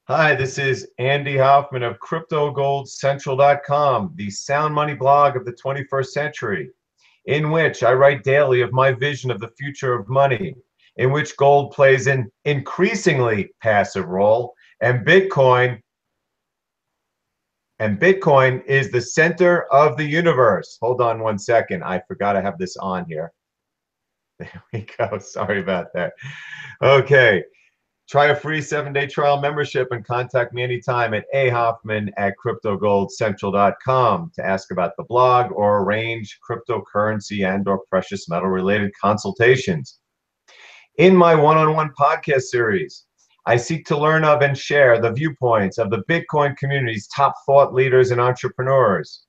Hi, this is Andy Hoffman of CryptoGoldCentral.com, the sound money blog of the 21st century, in which I write daily of my vision of the future of money, in which gold plays an increasingly passive role, and Bitcoin is the center of the universe. Hold on one second. I forgot I have this on here. There we go. Sorry about that. Okay. Try a free 7-day trial membership and contact me anytime at ahoffman@cryptogoldcentral.com to ask about the blog or arrange cryptocurrency and or precious metal related consultations. In my one-on-one podcast series, I seek to learn of and share the viewpoints of the Bitcoin community's top thought leaders and entrepreneurs.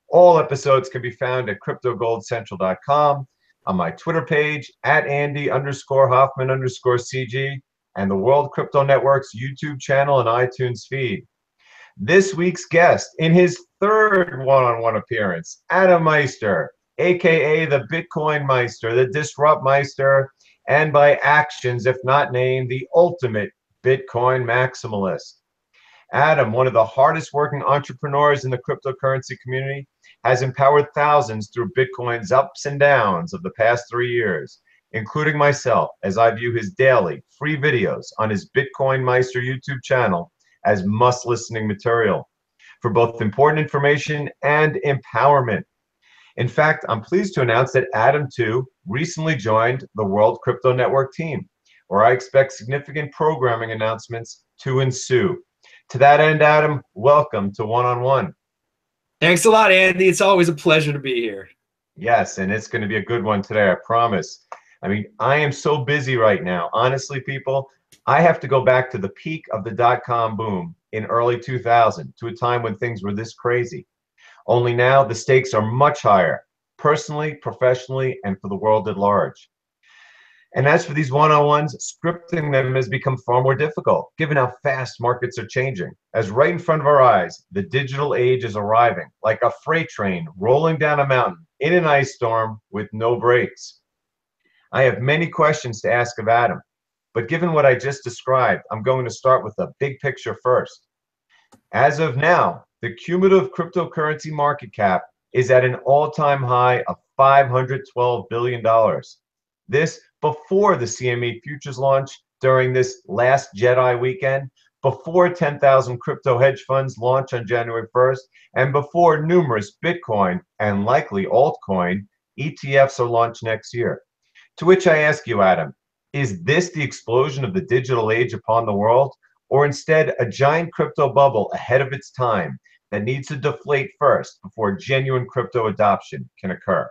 All episodes can be found at cryptogoldcentral.com, on my Twitter page at Andy_Hoffman_CG, and the World Crypto Network's YouTube channel and iTunes feed. This week's guest, in his third one-on-one appearance, Adam Meister, aka the Bitcoin Meister, the Disrupt Meister, and by actions, if not name, the ultimate Bitcoin maximalist. Adam, one of the hardest working entrepreneurs in the cryptocurrency community, has empowered thousands through Bitcoin's ups and downs of the past 3 years, including myself, as I view his daily free videos on his Bitcoin Meister YouTube channel as must-listening material for both important information and empowerment. In fact, I'm pleased to announce that Adam, too, recently joined the World Crypto Network team, where I expect significant programming announcements to ensue. To that end, Adam, welcome to One-on-One. Thanks a lot, Andy. It's always a pleasure to be here. Yes, and it's going to be a good one today, I promise. I mean, I am so busy right now. Honestly, people, I have to go back to the peak of the dot-com boom in early 2000, to a time when things were this crazy. Only now the stakes are much higher, personally, professionally, and for the world at large. And as for these one-on-ones, scripting them has become far more difficult, given how fast markets are changing. As right in front of our eyes, the digital age is arriving, like a freight train rolling down a mountain in an ice storm with no brakes. I have many questions to ask of Adam, but given what I just described, I'm going to start with the big picture first. As of now, the cumulative cryptocurrency market cap is at an all-time high of $512 billion. This before the CME futures launch during this last Jedi weekend, before 10,000 crypto hedge funds launch on January 1st, and before numerous Bitcoin and likely altcoin ETFs are launched next year. To which I ask you, Adam, is this the explosion of the digital age upon the world, or instead a giant crypto bubble ahead of its time that needs to deflate first before genuine crypto adoption can occur?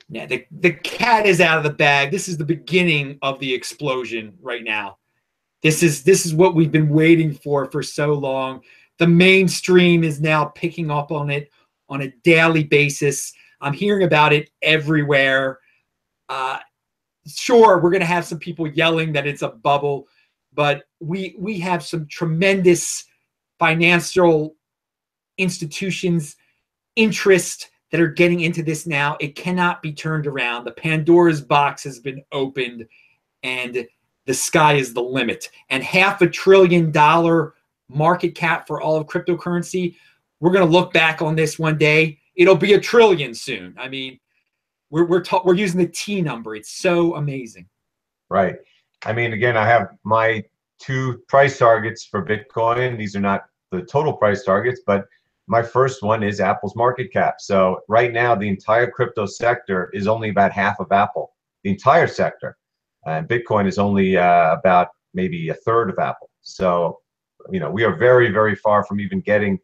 Yeah, the cat is out of the bag. This is the beginning of the explosion right now. This is what we've been waiting for so long. The mainstream is now picking up on it on a daily basis. I'm hearing about it everywhere. Sure, we're going to have some people yelling that it's a bubble, but we have some tremendous financial institutions, interest that are getting into this now. It cannot be turned around. The Pandora's box has been opened, and the sky is the limit. And $500 billion market cap for all of cryptocurrency. We're going to look back on this one day. It'll be $1 trillion soon. I mean, we're using the T number. It's so amazing. Right. I mean, again, I have my 2 price targets for Bitcoin. These are not the total price targets, but my first one is Apple's market cap. So right now, the entire crypto sector is only about half of Apple, the entire sector. And Bitcoin is only about maybe a third of Apple. So, we are very, very far from even getting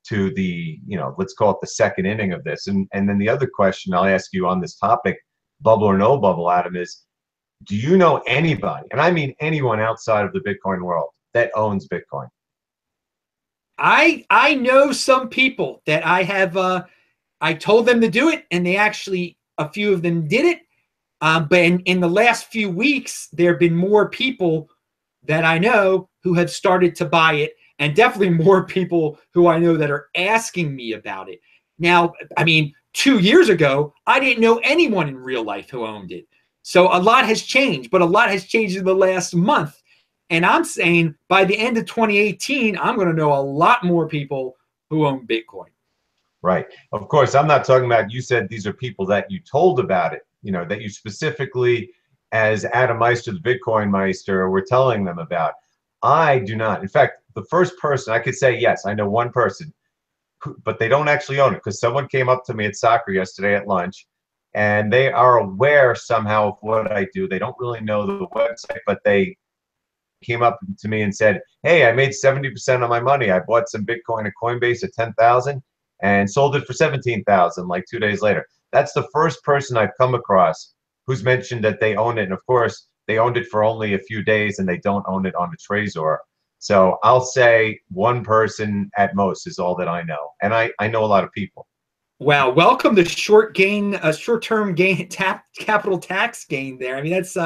to the, let's call it the second inning of this. And then the other question I'll ask you on this topic, bubble or no bubble, Adam, is do you know anybody, and I mean anyone outside of the Bitcoin world, that owns Bitcoin? I know some people that I have. I told them to do it, and they actually, a few of them did it. But in the last few weeks, there have been more people that I know who have started to buy it, and definitely more people who I know that are asking me about it. Now, I mean, 2 years ago, I didn't know anyone in real life who owned it. So a lot has changed, but a lot has changed in the last month. And I'm saying by the end of 2018, I'm going to know a lot more people who own Bitcoin. Right. Of course, I'm not talking about, you said these are people that you told about it, that you specifically, as Adam Meister, the Bitcoin Meister, were telling them about. I do not. In fact, the first person I could say, yes, I know one person, but they don't actually own it, because someone came up to me at soccer yesterday at lunch, and they are aware somehow of what I do. They don't really know the website, but they came up to me and said, hey, I made 70% of my money. I bought some Bitcoin at Coinbase at 10,000 and sold it for 17,000 like 2 days later. That's the first person I've come across who's mentioned that they own it. And of course, they owned it for only a few days and they don't own it on a Trezor. So I'll say one person at most is all that I know. And I know a lot of people. Wow, welcome to short-term gain, capital tax gain there. I mean, that's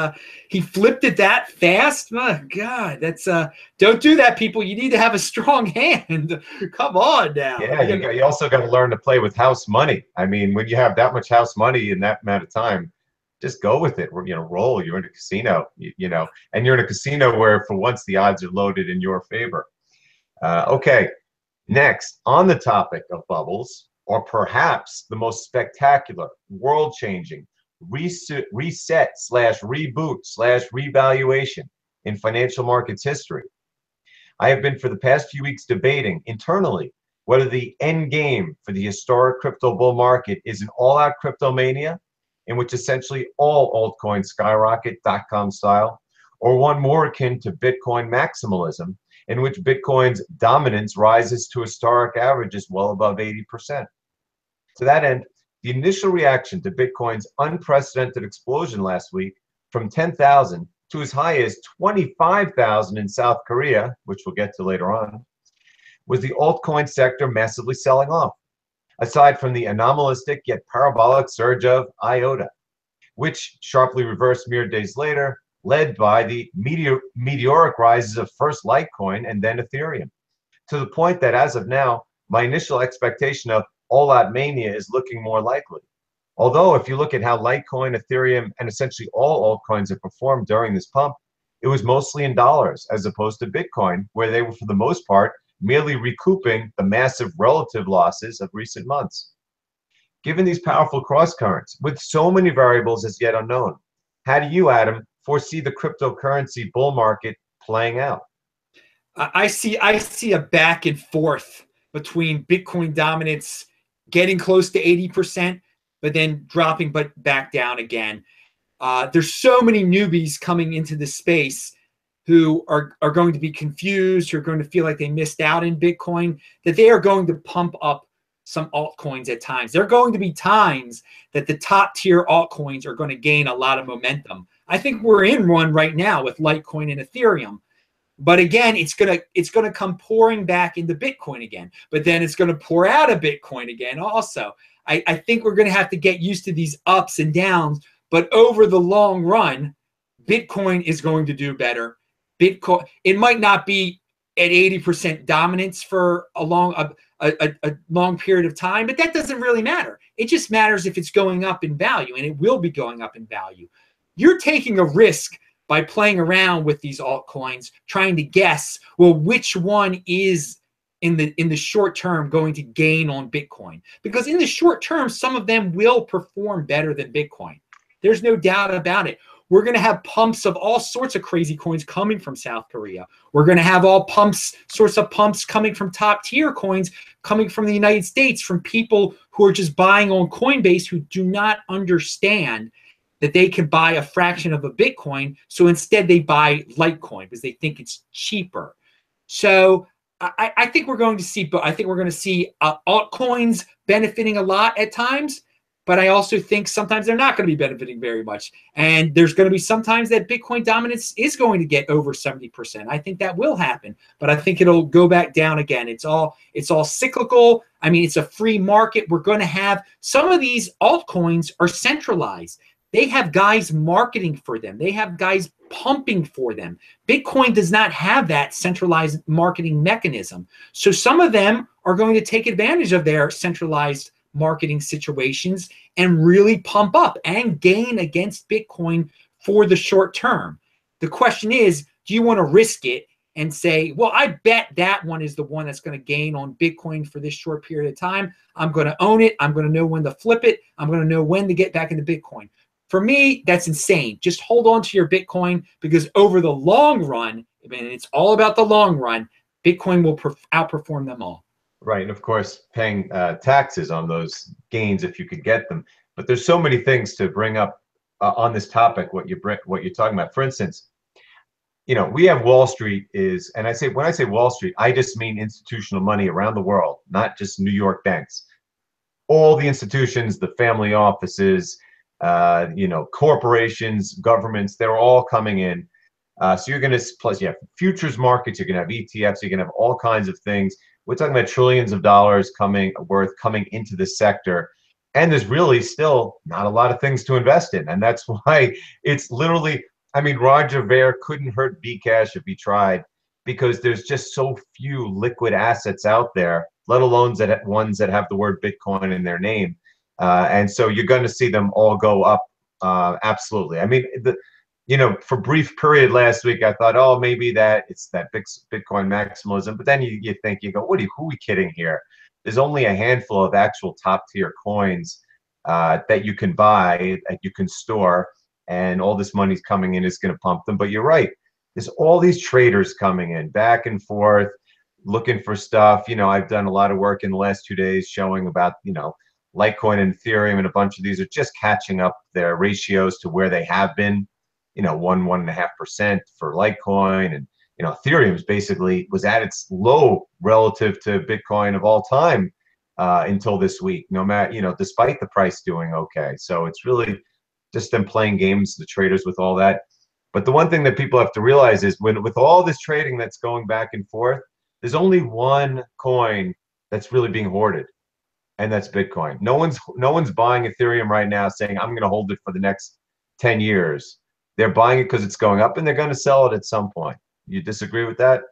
he flipped it that fast. My God, that's don't do that, people. You need to have a strong hand. Come on now. Yeah, you also got to learn to play with house money. I mean, when you have that much house money in that amount of time, just go with it. Roll. You're in a casino, and you're in a casino where for once the odds are loaded in your favor. Okay, next on the topic of bubbles, or perhaps the most spectacular, world-changing, reset/reboot/revaluation in financial markets history. I have been for the past few weeks debating internally whether the end game for the historic crypto bull market is an all-out cryptomania, in which essentially all altcoins skyrocket .com style, or one more akin to Bitcoin maximalism, in which Bitcoin's dominance rises to historic averages well above 80%. To that end, the initial reaction to Bitcoin's unprecedented explosion last week from 10,000 to as high as 25,000 in South Korea, which we'll get to later on, was the altcoin sector massively selling off, aside from the anomalistic yet parabolic surge of IOTA, which sharply reversed mere days later, led by the meteoric rises of first Litecoin and then Ethereum, to the point that as of now, my initial expectation of all-out mania is looking more likely. Although if you look at how Litecoin, Ethereum, and essentially all altcoins have performed during this pump, it was mostly in dollars as opposed to Bitcoin, where they were for the most part merely recouping the massive relative losses of recent months. Given these powerful cross currents, with so many variables as yet unknown, how do you, Adam, foresee the cryptocurrency bull market playing out? I see a back and forth between Bitcoin dominance getting close to 80%, but then dropping but back down again. There's so many newbies coming into the space who are going to be confused, who are going to feel like they missed out in Bitcoin, that they are going to pump up some altcoins at times. There are going to be times that the top tier altcoins are going to gain a lot of momentum. I think we're in one right now with Litecoin and Ethereum. But again, it's gonna come pouring back into Bitcoin again. But then it's gonna pour out of Bitcoin again also. I think we're gonna have to get used to these ups and downs. But over the long run, Bitcoin is going to do better. Bitcoin, it might not be at 80% dominance for a long period of time, but that doesn't really matter. It just matters if it's going up in value, and it will be going up in value. You're taking a risk by playing around with these altcoins, trying to guess, well, which one is in the short term going to gain on Bitcoin? Because in the short term, some of them will perform better than Bitcoin. There's no doubt about it. We're going to have pumps of all sorts of crazy coins coming from South Korea. We're going to have all sorts of pumps coming from top tier coins coming from the United States, from people who are just buying on Coinbase who do not understand that they can buy a fraction of a Bitcoin. So instead they buy Litecoin because they think it's cheaper. So I think we're going to see, altcoins benefiting a lot at times, but I also think sometimes they're not going to be benefiting very much. And there's going to be sometimes that Bitcoin dominance is going to get over 70%. I think that will happen, but I think it'll go back down again. It's all cyclical. I mean, it's a free market. We're going to have some of these altcoins are centralized. They have guys marketing for them. They have guys pumping for them. Bitcoin does not have that centralized marketing mechanism. So some of them are going to take advantage of their centralized marketing situations and really pump up and gain against Bitcoin for the short term. The question is, do you want to risk it and say, well, I bet that one is the one that's going to gain on Bitcoin for this short period of time. I'm going to own it. I'm going to know when to flip it. I'm going to know when to get back into Bitcoin. For me, that's insane. Just hold on to your Bitcoin, because over the long run, I mean, it's all about the long run, Bitcoin will outperform them all. Right, and of course, paying taxes on those gains if you could get them. But there's so many things to bring up on this topic. What you're talking about, for instance, we have Wall Street is, and when I say Wall Street, I just mean institutional money around the world, not just New York banks. All the institutions, the family offices, corporations, governments, they're all coming in. So you're going to, plus you have futures markets, you're going to have ETFs, you're going to have all kinds of things. We're talking about trillions of dollars coming into this sector. And there's really still not a lot of things to invest in. And that's why it's literally, I mean, Roger Ver couldn't hurt Bcash if he tried, because there's just so few liquid assets out there, let alone ones that have the word Bitcoin in their name. And so you're going to see them all go up. Absolutely. I mean, for brief period last week, I thought, oh, maybe it's that Bitcoin maximalism. But then you go, who are we kidding here? There's only a handful of actual top tier coins that you can buy, that you can store, and all this money's coming in is going to pump them. But you're right. There's all these traders coming in back and forth, looking for stuff. I've done a lot of work in the last 2 days showing about, Litecoin and Ethereum, and a bunch of these are just catching up their ratios to where they have been. 1.5% for Litecoin, and Ethereum was at its low relative to Bitcoin of all time until this week. No matter, despite the price doing okay. So it's really just them playing games, the traders, with all that. But the one thing that people have to realize is with all this trading that's going back and forth, there's only one coin that's really being hoarded, and that's Bitcoin. No one's buying Ethereum right now saying, I'm going to hold it for the next 10 years. They're buying it because it's going up, and they're going to sell it at some point. You disagree with that?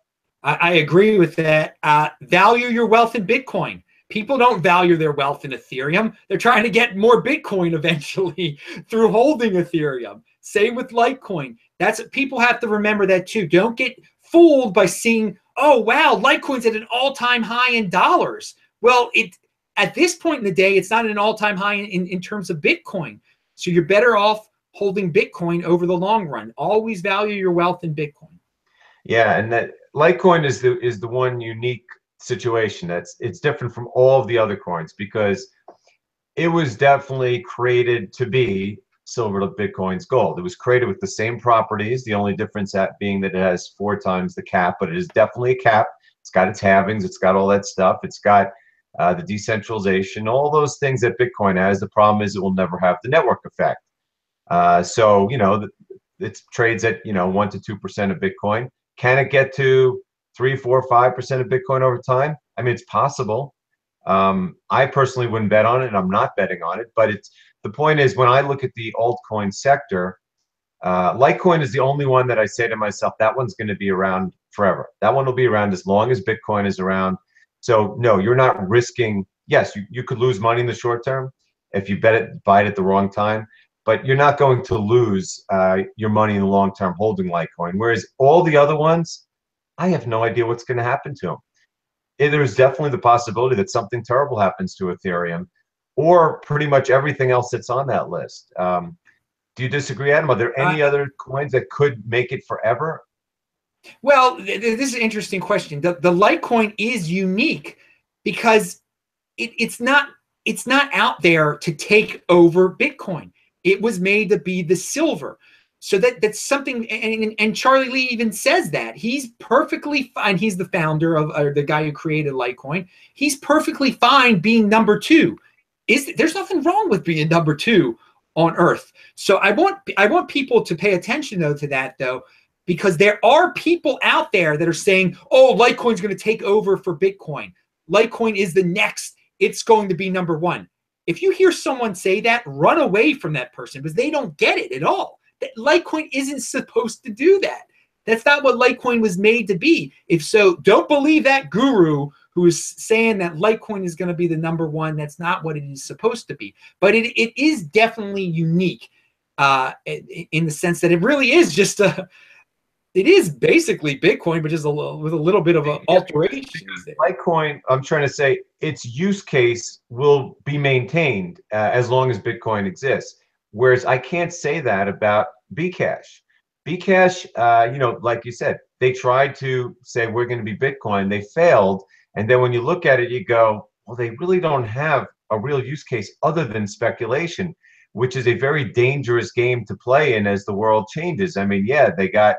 I agree with that. Value your wealth in Bitcoin. People don't value their wealth in Ethereum. They're trying to get more Bitcoin eventually through holding Ethereum. Same with Litecoin. People have to remember that too. Don't get fooled by seeing, oh, wow, Litecoin's at an all-time high in dollars. Well, at this point in the day, it's not an all-time high in terms of Bitcoin. So you're better off holding Bitcoin over the long run. Always value your wealth in Bitcoin. Yeah, and that Litecoin is the one unique situation it's different from all of the other coins, because it was definitely created to be silver to Bitcoin's gold. It was created with the same properties, the only difference being that it has 4 times the cap, but it is definitely a cap. It's got its halvings, it's got all that stuff, it's got the decentralization, all those things that Bitcoin has. The problem is it will never have the network effect. So it trades at 1 to 2% of Bitcoin. Can it get to 3, 4, 5% of Bitcoin over time? I mean, it's possible. I personally wouldn't bet on it, and I'm not betting on it. But the point is, when I look at the altcoin sector, Litecoin is the only one that I say to myself, that one's going to be around forever. That one will be around as long as Bitcoin is around. So no, you're not risking. Yes, you could lose money in the short term if you buy it at the wrong time, but you're not going to lose your money in the long term holding Litecoin. Whereas all the other ones, I have no idea what's going to happen to them. There's definitely the possibility that something terrible happens to Ethereum, or pretty much everything else that's on that list. Do you disagree, Adam? Are there any other coins that could make it forever? Well, this is an interesting question. The Litecoin is unique because it's not out there to take over Bitcoin. It was made to be the silver. So that's something, and Charlie Lee even says that. He's perfectly fine. He's the founder of the guy who created Litecoin. He's perfectly fine being number 2. There's nothing wrong with being number 2 on Earth. So I want people to pay attention to that, because there are people out there that are saying, oh, Litecoin's going to take over for Bitcoin. Litecoin is the next. It's going to be number 1. If you hear someone say that, run away from that person, because they don't get it at all. That Litecoin isn't supposed to do that. That's not what Litecoin was made to be. If so, don't believe that guru who is saying that Litecoin is going to be the number 1. That's not what it is supposed to be. But it is definitely unique in the sense that it really is just it is basically Bitcoin, but just with a little bit of alterations there. Litecoin, I'm trying to say its use case will be maintained as long as Bitcoin exists. Whereas I can't say that about Bcash. Bcash, like you said, they tried to say we're going to be Bitcoin. They failed. And then when you look at it, you go, well, they really don't have a real use case other than speculation, which is a very dangerous game to play in as the world changes. I mean, yeah, they got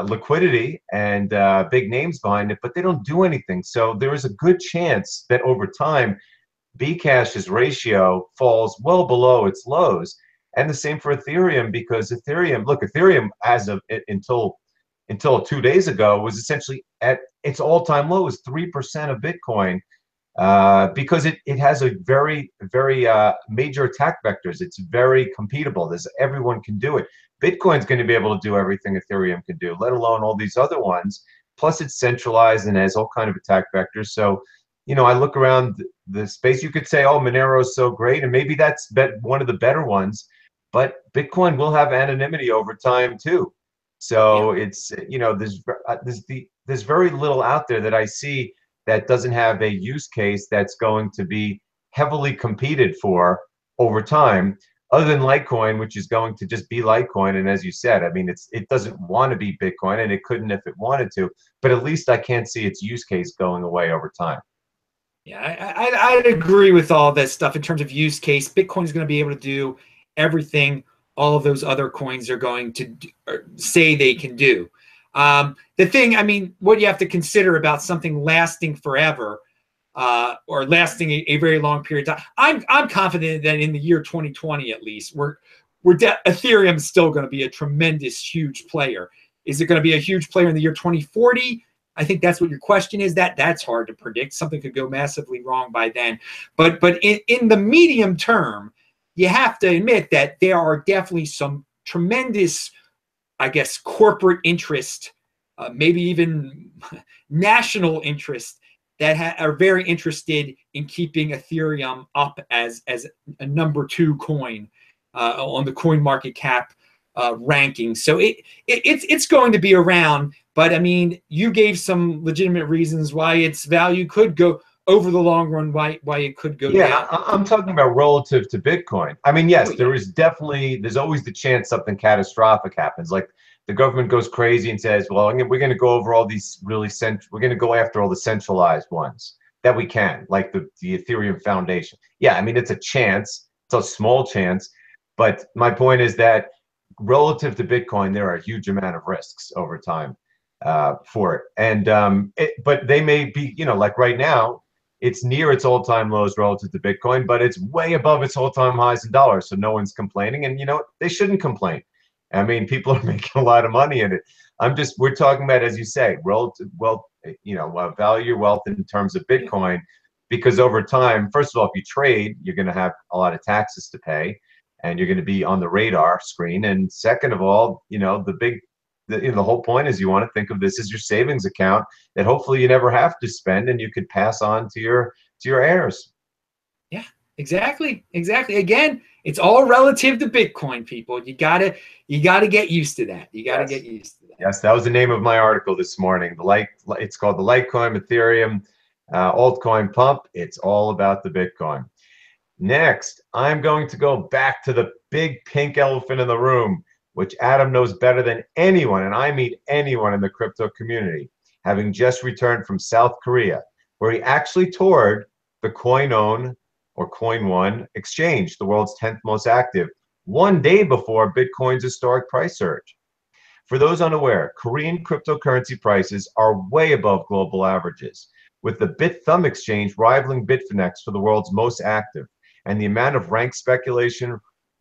liquidity and big names behind it, but they don't do anything. So there is a good chance that over time, Bcash's ratio falls well below its lows. And the same for Ethereum, because Ethereum as of until 2 days ago was essentially at its all-time low, is 3% of Bitcoin. Because it has a very, very major attack vectors. It's very competable. Everyone can do it. Bitcoin's going to be able to do everything Ethereum can do, let alone all these other ones. Plus, it's centralized and has all kind of attack vectors. So, I look around the space. You could say, "Oh, Monero is so great," and maybe that's one of the better ones. But Bitcoin will have anonymity over time too. So it's there's very little out there that I see that doesn't have a use case that's going to be heavily competed for over time, other than Litecoin, which is going to just be Litecoin. And as you said, I mean, it doesn't want to be Bitcoin, and it couldn't if it wanted to, but at least I can't see its use case going away over time. Yeah, I'd agree with all this stuff in terms of use case. Bitcoin is going to be able to do everything all of those other coins are going to say they can do. The thing, I mean, what you have to consider about something lasting forever or lasting a very long period of time, I'm confident that in the year 2020 at least, Ethereum is still going to be a tremendous, huge player. Is it going to be a huge player in the year 2040? I think that's what your question is. That's hard to predict. Something could go massively wrong by then. But in the medium term, you have to admit that there are definitely some tremendous, I guess, corporate interest, maybe even national interest that are very interested in keeping Ethereum up as a number 2 coin on the coin market cap ranking. So it's going to be around. But I mean, you gave some legitimate reasons why its value could go over the long run, why it could go down. I'm talking about relative to Bitcoin. I mean, yes, there's always the chance something catastrophic happens. Like the government goes crazy and says, well, we're going to go over all these we're going to go after all the centralized ones that we can, like the Ethereum Foundation. Yeah, I mean, it's a chance. It's a small chance. But my point is that relative to Bitcoin, there are a huge amount of risks over time for it. And but they may be, like right now, it's near its all-time lows relative to Bitcoin, but it's way above its all-time highs in dollars. So no one's complaining, and they shouldn't complain. I mean, people are making a lot of money in it. We're talking about, as you say, relative wealth, value your wealth in terms of Bitcoin, because over time, first of all, if you trade, you're going to have a lot of taxes to pay, and you're going to be on the radar screen. And second of all, the whole point is you want to think of this as your savings account that hopefully you never have to spend, and you could pass on to your heirs. Yeah, exactly. Again, it's all relative to Bitcoin, people. You gotta get used to that. You gotta get used to that. Yes, that was the name of my article this morning. It's called the Litecoin Ethereum altcoin pump. It's all about the Bitcoin. Next, I'm going to go back to the big pink elephant in the room, which Adam knows better than anyone, and I mean anyone in the crypto community, having just returned from South Korea, where he actually toured the Coin One exchange, the world's 10th most active, one day before Bitcoin's historic price surge. For those unaware, Korean cryptocurrency prices are way above global averages, with the BitThumb exchange rivaling Bitfinex for the world's most active, and the amount of rank speculation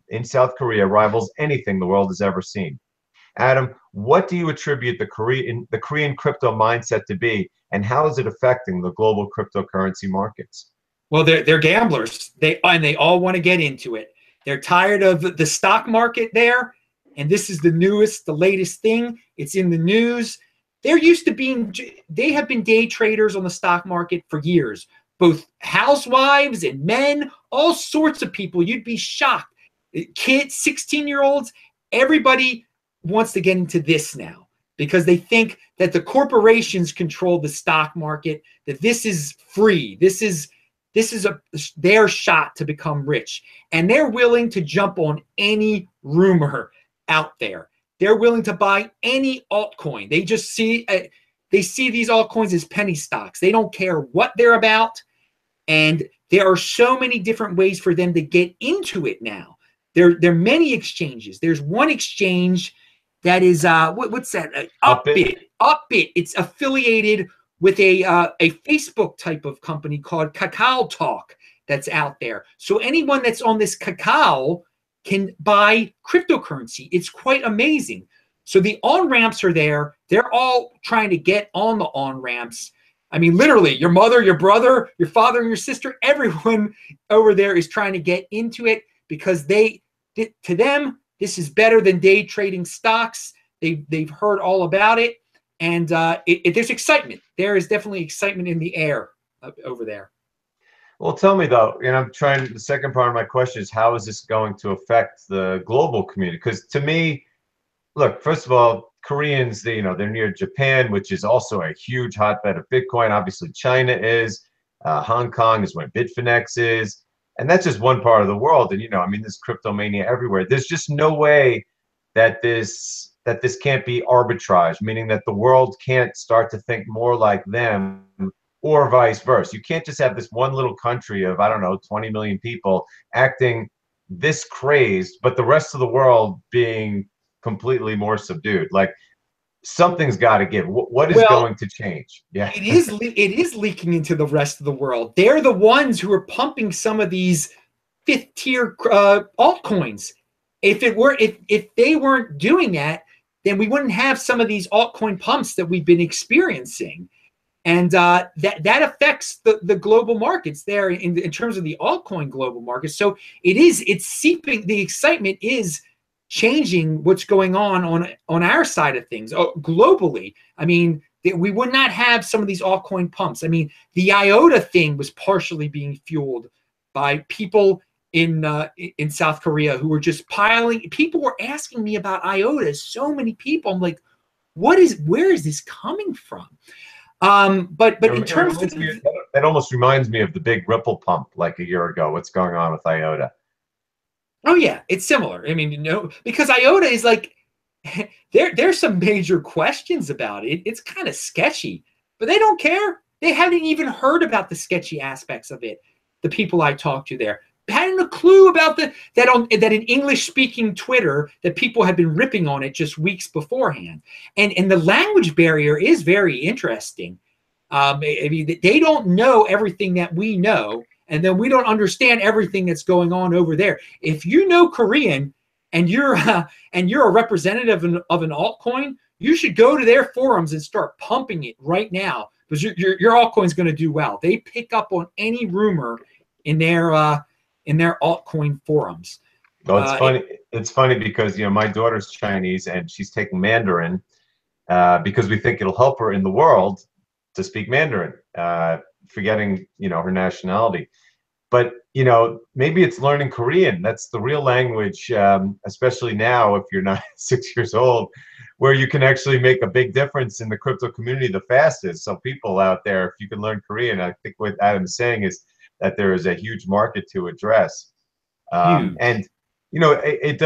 in South Korea rivals anything the world has ever seen. Adam, what do you attribute the Korean crypto mindset to be, and how is it affecting the global cryptocurrency markets? Well, they're gamblers. They all want to get into it. They're tired of the stock market there, and this is the latest thing. It's in the news. They have been day traders on the stock market for years. Both housewives and men, all sorts of people. You'd be shocked. Kids, 16-year-olds, everybody wants to get into this now because they think that the corporations control the stock market, that this is free. This is their shot to become rich. And they're willing to jump on any rumor out there. They're willing to buy any altcoin. They just see these altcoins as penny stocks. They don't care what they're about. And there are so many different ways for them to get into it now. There are many exchanges. There's one exchange that is what's that? Upbit. Upbit. It's affiliated with a Facebook type of company called Kakao Talk that's out there. So anyone that's on this Kakao can buy cryptocurrency. It's quite amazing. So the on-ramps are there. They're all trying to get on the on-ramps. I mean, literally, your mother, your brother, your father, and your sister, everyone over there is trying to get into it because to them, this is better than day trading stocks. They've heard all about it. And there's excitement. There is definitely excitement in the air over there. Well, tell me though, the second part of my question is, how is this going to affect the global community? Because to me, look, first of all, Koreans, they're near Japan, which is also a huge hotbed of Bitcoin. Obviously, China is, Hong Kong is where Bitfinex is, and that's just one part of the world. And there's cryptomania everywhere. There's just no way that this can't be arbitrage, meaning that the world can't start to think more like them, or vice versa. You can't just have this one little country of, 20 million people acting this crazed, but the rest of the world being completely more subdued. Like, something's got to give. What is going to change? Yeah, it is leaking into the rest of the world. They're the ones who are pumping some of these fifth tier altcoins. If they weren't doing that, then we wouldn't have some of these altcoin pumps that we've been experiencing. And that affects the global markets there in terms of the altcoin global markets. So it's seeping. The excitement is changing what's going on our side of things globally. I mean, we would not have some of these altcoin pumps. I mean, the IOTA thing was partially being fueled by people in South Korea who were just piling. People were asking me about IOTA. So many people. I'm like, where is this coming from? But in terms of that almost reminds me of the big Ripple pump like a year ago. What's going on with IOTA? Oh yeah, it's similar. I mean, because IOTA is like there's some major questions about it. It's kind of sketchy, but they don't care. They haven't even heard about the sketchy aspects of it. The people I talked to there hadn't a clue about that in English-speaking Twitter that people had been ripping on it just weeks beforehand. And the language barrier is very interesting. I mean, they don't know everything that we know, and then we don't understand everything that's going on over there. If you know Korean and you're a representative of an altcoin, you should go to their forums and start pumping it right now because your altcoin is going to do well. They pick up on any rumor in their altcoin forums. Well, it's funny. It's funny because my daughter's Chinese and she's taking Mandarin because we think it'll help her in the world to speak Mandarin, forgetting her nationality. But maybe it's learning Korean. That's the real language, especially now if you're not 6 years old, where you can actually make a big difference in the crypto community the fastest. So people out there, if you can learn Korean, I think what Adam's saying is that there is a huge market to address. And it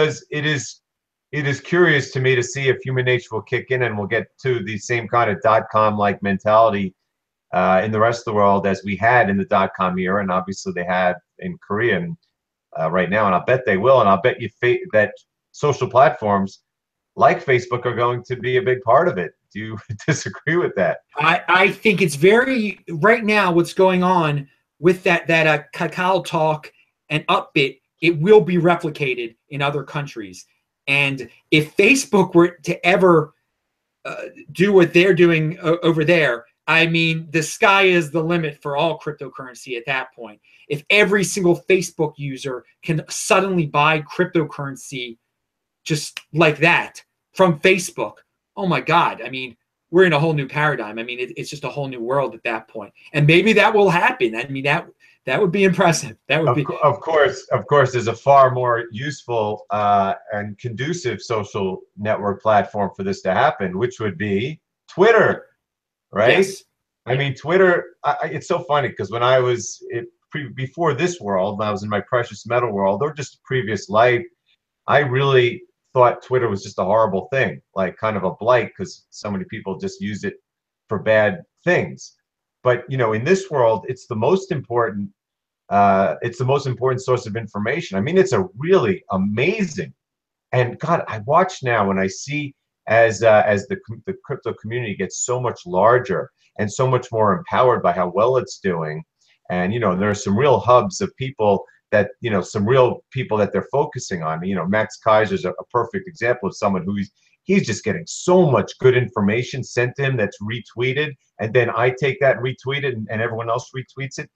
is curious to me to see if human nature will kick in and we'll get to the same kind of .com like mentality in the rest of the world as we had in the .com era, and obviously they had in Korea right now, and I'll bet they will, and I'll bet you that social platforms like Facebook are going to be a big part of it. Do you disagree with that? I think it's right now what's going on with that Kakao Talk and Upbit, it will be replicated in other countries. And if Facebook were to ever do what they're doing over there, I mean, the sky is the limit for all cryptocurrency at that point. If every single Facebook user can suddenly buy cryptocurrency just like that from Facebook, oh my God, I mean, we're in a whole new paradigm. I mean, it's just a whole new world at that point. And maybe that will happen. I mean, That would be impressive. That would be. Of course, there's a far more useful and conducive social network platform for this to happen, which would be Twitter, right? Yes. I mean, Twitter, it's so funny because when I was before this world, when I was in my precious metal world or just a previous life, I really thought Twitter was just a horrible thing, like kind of a blight because so many people just use it for bad things. But, you know, in this world, it's the most important source of information. I mean, it's a really amazing, and God, I watch now when I see as the crypto community gets so much larger and so much more empowered by how well it's doing, and you know, there are some real hubs of people that, you know, some real people that they're focusing on. You know, Max Kaiser's a perfect example of someone who he's just getting so much good information sent to him that's retweeted, and then I take that and retweet it, and everyone else retweets it,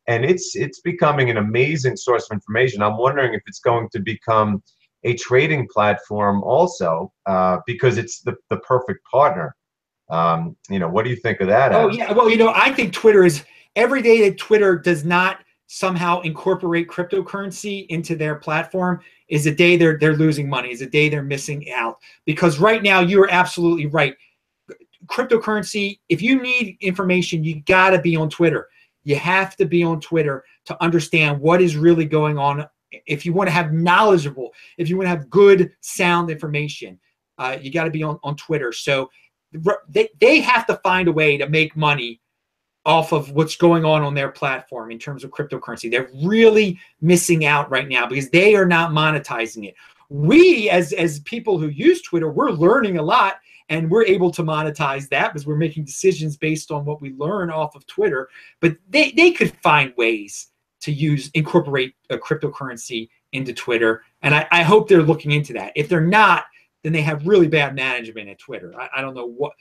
and it's becoming an amazing source of information. I'm wondering if it's going to become a trading platform also, because it's the perfect partner. You know, what do you think of that, Oh Adam? yeah. Well, you know, I think Twitter is every day that Twitter does not somehow incorporate cryptocurrency into their platform is a day they're losing money, is a day they're missing out. Because right now, you are absolutely right. Cryptocurrency, if you need information, you got to be on Twitter. You have to be on Twitter to understand what is really going on. If you want to have knowledgeable, if you want to have good, sound information, you got to be on Twitter. So they have to find a way to make money off of what's going on their platform in terms of cryptocurrency. They're really missing out right now because they are not monetizing it. We, as people who use Twitter, we're learning a lot, and we're able to monetize that because we're making decisions based on what we learn off of Twitter. But they could find ways to incorporate a cryptocurrency into Twitter. And I hope they're looking into that. If they're not, then they have really bad management at Twitter. I don't know what.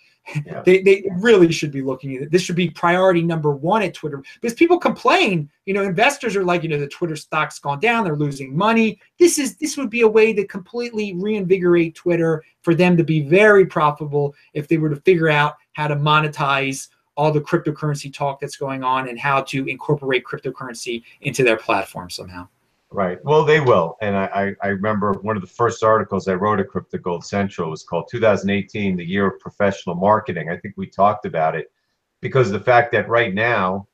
Yeah. They really should be looking at it. This should be priority number one at Twitter because people complain. You know, investors are like, you know, the Twitter stock's gone down, they're losing money. This would be a way to completely reinvigorate Twitter for them to be very profitable if they were to figure out how to monetize all the cryptocurrency talk that's going on and how to incorporate cryptocurrency into their platform somehow. Right. Well, they will. And I remember one of the first articles I wrote at Crypto Gold Central was called 2018, the Year of Professional Marketing. I think we talked about it because of the fact that right now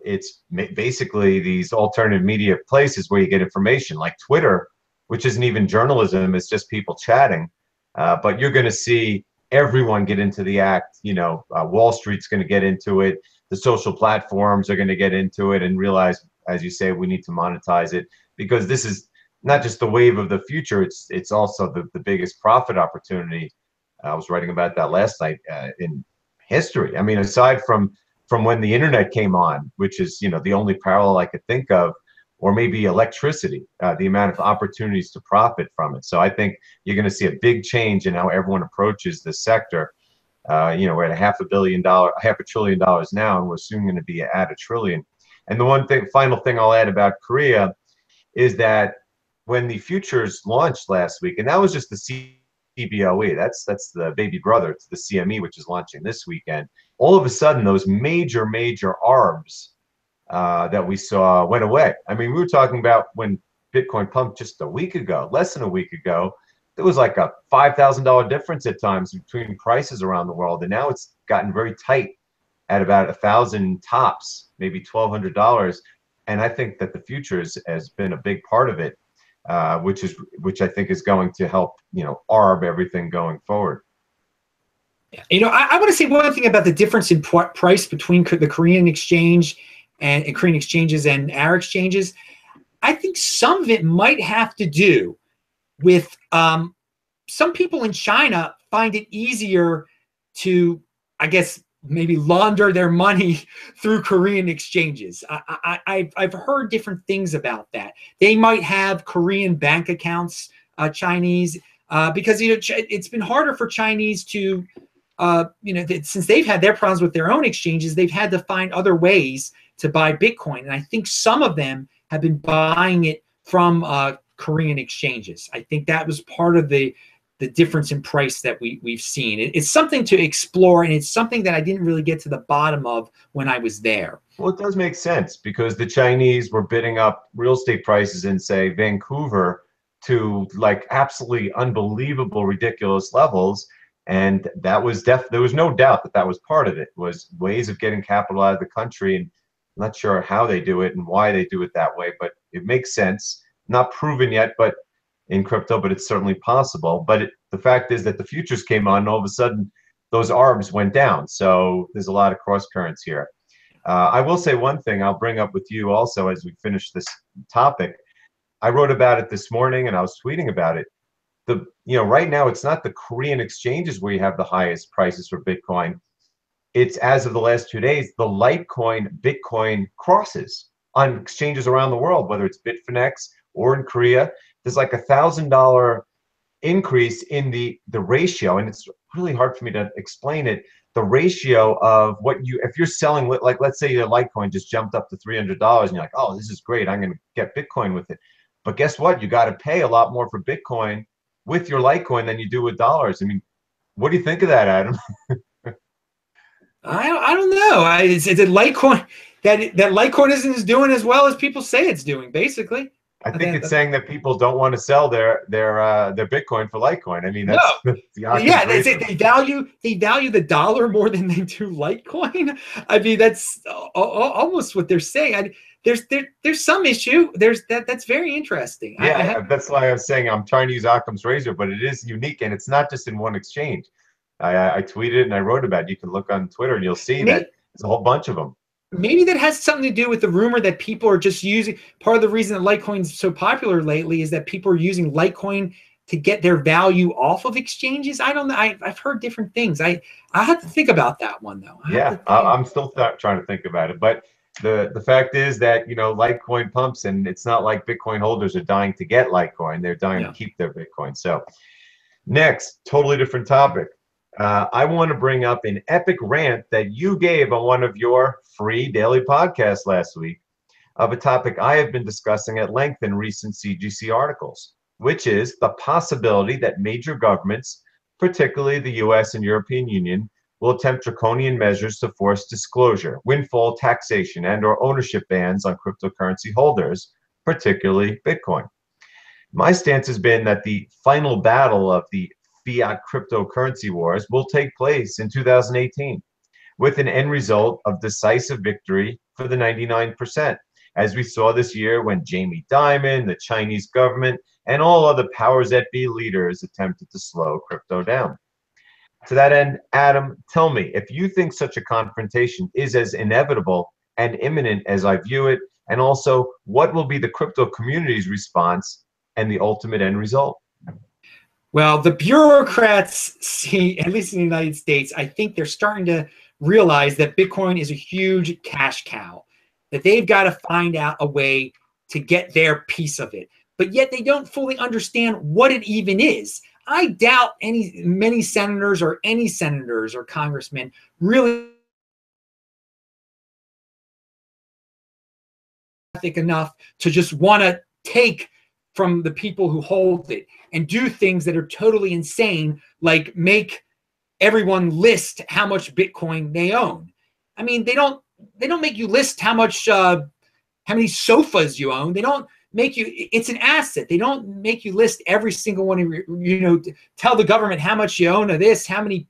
it's basically these alternative media places where you get information like Twitter, which isn't even journalism, it's just people chatting. But you're going to see everyone get into the act. You know, Wall Street's going to get into it. The social platforms are going to get into it and realize, as you say, we need to monetize it because this is not just the wave of the future. It's also the biggest profit opportunity. I was writing about that last night in history. I mean, aside from when the internet came on, which is, you know, the only parallel I could think of, or maybe electricity, the amount of opportunities to profit from it. So I think you're going to see a big change in how everyone approaches this sector. You know, we're at $500 billion now, and we're soon going to be at $1 trillion. And the final thing I'll add about Korea is that when the futures launched last week, and that was just the CBOE, that's the baby brother to the CME, which is launching this weekend. All of a sudden, those major ARBs that we saw went away. I mean, we were talking about when Bitcoin pumped just a week ago, less than a week ago, there was like a $5,000 difference at times between prices around the world, and now it's gotten very tight at about 1,000 tops, maybe $1,200, and I think that the futures has been a big part of it, which I think is going to help, you know, arb everything going forward. You know, I want to say one thing about the difference in price between the Korean exchange and Korean exchanges and our exchanges. I think some of it might have to do with some people in China find it easier to, I guess, maybe launder their money through Korean exchanges. I've heard different things about that. They might have Korean bank accounts, Chinese, because, you know, it's been harder for Chinese to, you know, since they've had their problems with their own exchanges, they've had to find other ways to buy Bitcoin. And I think some of them have been buying it from Korean exchanges. I think that was part of the the difference in price that we've seen. It's something to explore, and it's something that I didn't really get to the bottom of when I was there. Well, it does make sense because the Chinese were bidding up real estate prices in, say, Vancouver to like absolutely unbelievable, ridiculous levels. And that was there was no doubt that that was part of it, was ways of getting capital out of the country. And I'm not sure how they do it and why they do it that way, but it makes sense. Not proven yet, but in crypto, but it's certainly possible. But the fact is that the futures came on, and all of a sudden those ARBs went down. So there's a lot of cross currents here. I will say one thing I'll bring up with you also as we finish this topic. I wrote about it this morning and I was tweeting about it. Right now it's not the Korean exchanges where you have the highest prices for Bitcoin. It's, as of the last 2 days, the Litecoin Bitcoin crosses on exchanges around the world, whether it's Bitfinex or in Korea. There's like $1,000 increase in the ratio, and it's really hard for me to explain it. The ratio of if you're selling, like, let's say your Litecoin just jumped up to $300 and you're like, oh, this is great, I'm going to get Bitcoin with it. But guess what? You got to pay a lot more for Bitcoin with your Litecoin than you do with dollars. I mean, what do you think of that, Adam? I don't know. It's a Litecoin that Litecoin isn't doing as well as people say it's doing, basically. I think it's saying that people don't want to sell their Bitcoin for Litecoin. I mean, that's they value the dollar more than they do Litecoin. I mean, that's almost what they're saying. There's some issue. That's very interesting. Yeah, that's why I was saying I'm trying to use Occam's razor, but it is unique, and it's not just in one exchange. I tweeted and I wrote about it. You can look on Twitter and you'll see that there's a whole bunch of them. Maybe that has something to do with the rumor that people are just using. Part of the reason that Litecoin's so popular lately is that people are using Litecoin to get their value off of exchanges. I don't know. I've heard different things. I have to think about that one though. I'm still trying to think about it. But the fact is that, Litecoin pumps, and it's not like Bitcoin holders are dying to get Litecoin. They're dying to keep their Bitcoin. So next, totally different topic. I want to bring up an epic rant that you gave on one of your free daily podcasts last week of a topic I have been discussing at length in recent CGC articles, which is the possibility that major governments, particularly the US and European Union, will attempt draconian measures to force disclosure, windfall taxation, and/or ownership bans on cryptocurrency holders, particularly Bitcoin. My stance has been that the final battle of the fiat cryptocurrency wars will take place in 2018, with an end result of decisive victory for the 99%, as we saw this year when Jamie Dimon, the Chinese government, and all other powers that be leaders attempted to slow crypto down. To that end, Adam, tell me if you think such a confrontation is as inevitable and imminent as I view it, and also what will be the crypto community's response and the ultimate end result? Well, the bureaucrats see, at least in the United States, I think they're starting to realize that Bitcoin is a huge cash cow, that they've got to find out a way to get their piece of it. But yet they don't fully understand what it even is. I doubt many senators or congressmen really enough to just want to take from the people who hold it and do things that are totally insane, like make everyone list how much Bitcoin they own. I mean, they don't make you list how many sofas you own. They don't make you, it's an asset. They don't make you list every single one of your, tell the government how much you own of this, how many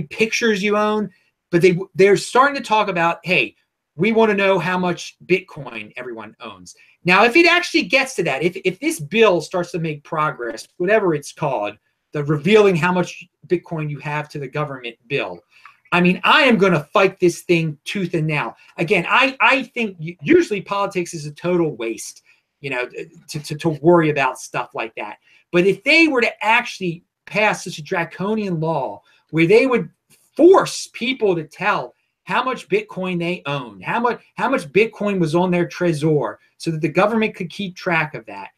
pictures you own. But they're starting to talk about, hey, we want to know how much Bitcoin everyone owns. Now, if it actually gets to that, if this bill starts to make progress, whatever it's called, the revealing how much Bitcoin you have to the government bill, I mean, I am going to fight this thing tooth and nail. Again, I think usually politics is a total waste, to worry about stuff like that. But if they were to actually pass such a draconian law where they would force people to tell how much Bitcoin they own, how much Bitcoin was on their trezor, so that the government could keep track of that,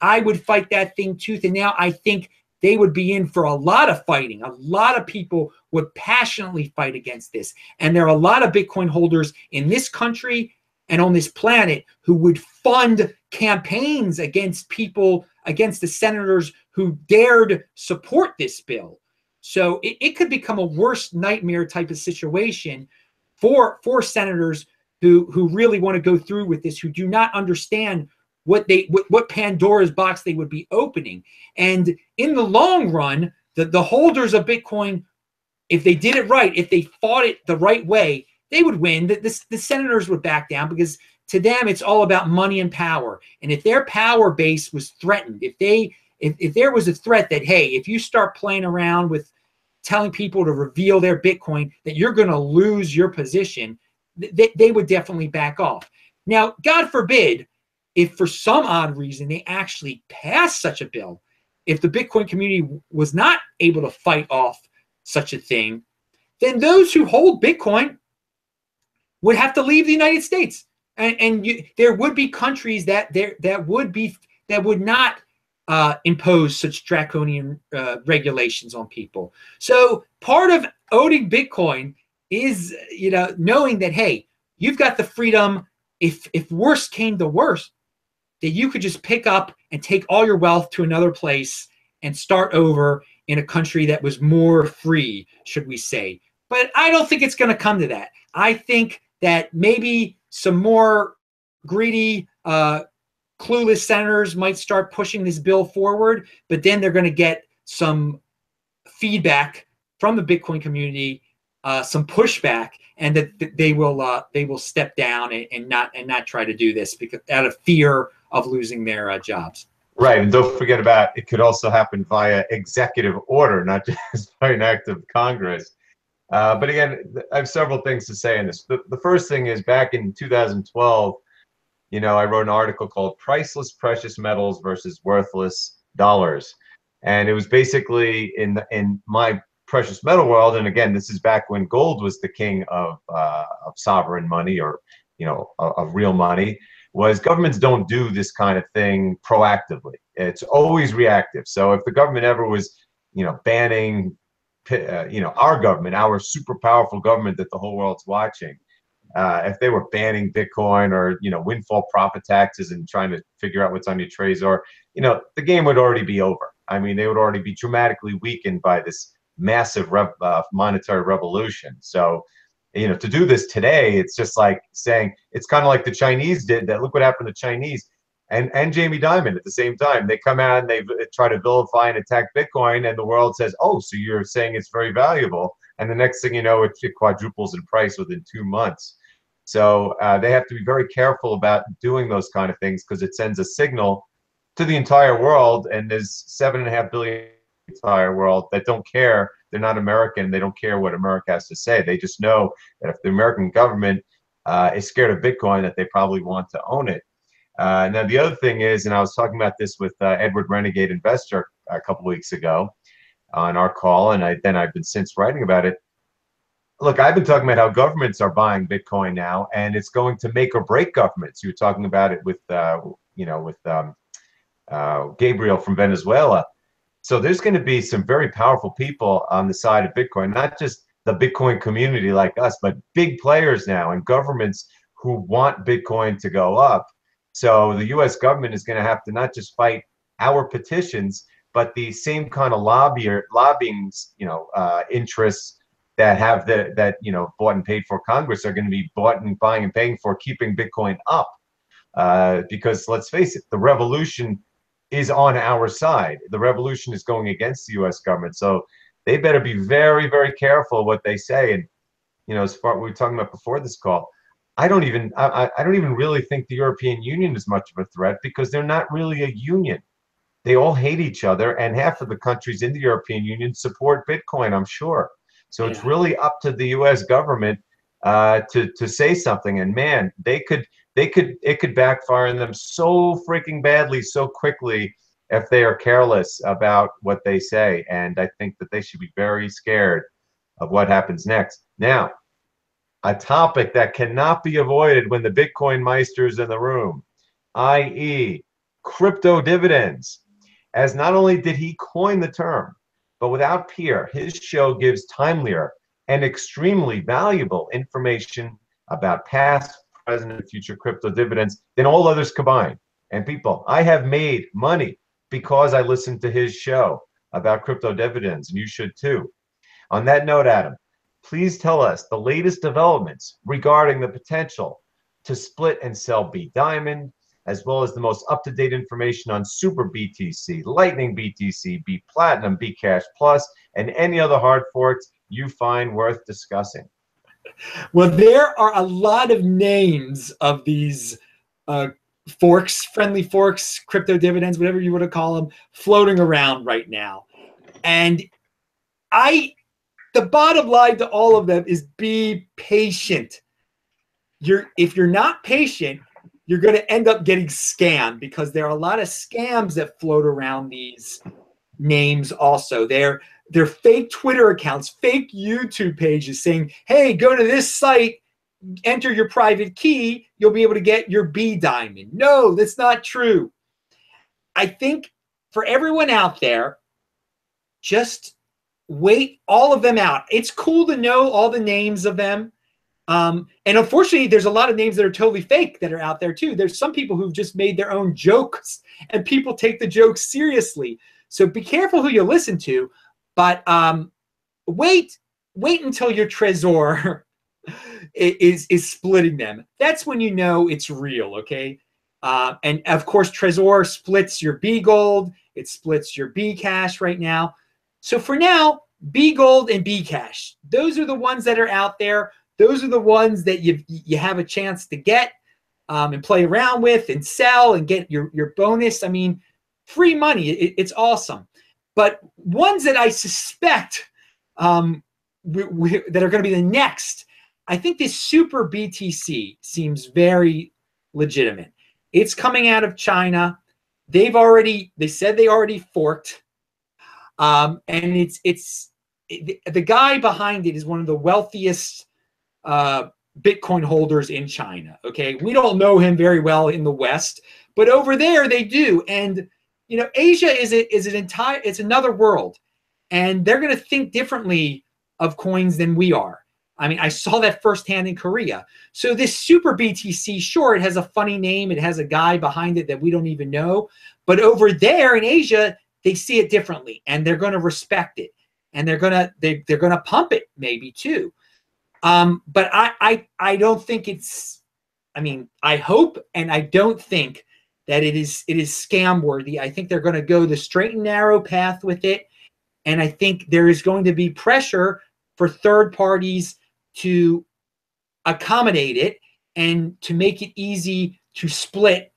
I would fight that thing tooth and nail. I think they would be in for a lot of fighting. A lot of people would passionately fight against this. And there are a lot of Bitcoin holders in this country and on this planet who would fund campaigns against people, against the senators who dared support this bill. So it could become a worse nightmare type of situation for senators who really want to go through with this, who do not understand what Pandora's box they would be opening. And in the long run, the holders of Bitcoin, if they did it right, if they fought it the right way, they would win. The senators would back down, because to them it's all about money and power. And if their power base was threatened, if there was a threat that, hey, if you start playing around with telling people to reveal their Bitcoin, that you're going to lose your position, they would definitely back off. Now, God forbid, if for some odd reason they actually pass such a bill, if the Bitcoin community was not able to fight off such a thing, then those who hold Bitcoin would have to leave the United States, and there would be countries that would not impose such draconian regulations on people. So part of owning Bitcoin is, knowing that, hey, you've got the freedom, if worst came to worst, that you could just pick up and take all your wealth to another place and start over in a country that was more free, should we say. But I don't think it's going to come to that. I think that maybe some more greedy, clueless senators might start pushing this bill forward, but then they're going to get some feedback from the Bitcoin community, some pushback, and that they will step down and not try to do this, because out of fear of losing their jobs. Right, and don't forget about, it could also happen via executive order, not just by an act of Congress. But again, I have several things to say on this. The first thing is, back in 2012, I wrote an article called "Priceless Precious Metals versus Worthless Dollars," and it was basically in my precious metal world. And again, this is back when gold was the king of sovereign money, or of real money. Was governments don't do this kind of thing proactively. It's always reactive. So if the government ever was, banning, our government, our super powerful government that the whole world's watching, if they were banning Bitcoin, or windfall profit taxes and trying to figure out what's on your Trezor, the game would already be over. I mean, they would already be dramatically weakened by this massive monetary revolution. So, to do this today, it's just like saying, it's kind of like the Chinese did that. Look what happened to the Chinese and Jamie Dimon at the same time. They come out and they try to vilify and attack Bitcoin, and the world says, oh, so you're saying it's very valuable. And the next thing you know, it quadruples in price within 2 months. So they have to be very careful about doing those kind of things, because it sends a signal to the entire world. And there's 7.5 billion in the entire world that don't care. They're not American. They don't care what America has to say. They just know that if the American government is scared of Bitcoin, that they probably want to own it. Now, the other thing is, and I was talking about this with Edward Renegade Investor a couple weeks ago on our call, and I've been since writing about it. Look, I've been talking about how governments are buying Bitcoin now, and it's going to make or break governments. You were talking about it with, Gabriel from Venezuela. So there's going to be some very powerful people on the side of Bitcoin, not just the Bitcoin community like us, but big players now, and governments who want Bitcoin to go up. So the U.S. government is going to have to not just fight our petitions, but the same kind of lobbying, interests that have bought and paid for Congress are going to be buying and paying for keeping Bitcoin up. Because let's face it, the revolution is on our side. The revolution is going against the U.S. government. So they better be very, very careful what they say. And, as far as we were talking about before this call, I don't even really think the European Union is much of a threat, because they're not really a union. They all hate each other, and half of the countries in the European Union support Bitcoin, I'm sure. So it's really up to the U.S. government to say something. And man, it could backfire on them so freaking badly, so quickly, if they are careless about what they say. And I think that they should be very scared of what happens next. Now, a topic that cannot be avoided when the Bitcoin Meister is in the room, i.e. crypto dividends. As not only did he coin the term, but without peer, his show gives timelier and extremely valuable information about past, present, and future crypto dividends than all others combined. And people, I have made money because I listened to his show about crypto dividends, and you should too. On that note, Adam, please tell us the latest developments regarding the potential to split and sell B Diamond, as well as the most up-to-date information on Super BTC, Lightning BTC, B Platinum, B Cash Plus, and any other hard forks you find worth discussing. Well, there are a lot of names of these forks, friendly forks, crypto dividends, whatever you want to call them, floating around right now. And the bottom line to all of them is be patient. If you're not patient, you're going to end up getting scammed, because there are a lot of scams that float around these names also. They're fake Twitter accounts, fake YouTube pages saying, hey, go to this site, enter your private key, you'll be able to get your B Diamond. No, that's not true. I think for everyone out there, just wait all of them out. It's cool to know all the names of them. And unfortunately, there's a lot of names that are totally fake that are out there too. There's some people who've just made their own jokes, and people take the jokes seriously. So be careful who you listen to, but wait until your Trezor is splitting them. That's when you know it's real, okay? And of course, Trezor splits your B Gold. It splits your B Cash right now. So for now, B Gold and B Cash, those are the ones that are out there. Those are the ones that you have a chance to get and play around with and sell and get your bonus. I mean, free money. It's awesome. But ones that I suspect that are going to be the next, I think this Super BTC seems very legitimate. It's coming out of China. They said they already forked. And the guy behind it is one of the wealthiest Bitcoin holders in China. Okay, we don't know him very well in the West, but over there they do. And you know, Asia it's another world, and they're going to think differently of coins than we are. I mean, I saw that firsthand in Korea. So this Super BTC, sure, it has a funny name. It has a guy behind it that we don't even know. But over there in Asia, they see it differently, and they're going to respect it, and they're gonna pump it maybe too. But I don't think it's. I mean, I hope, and I don't think that it is scam worthy. I think they're going to go the straight and narrow path with it, and I think there is going to be pressure for third parties to accommodate it and to make it easy to split,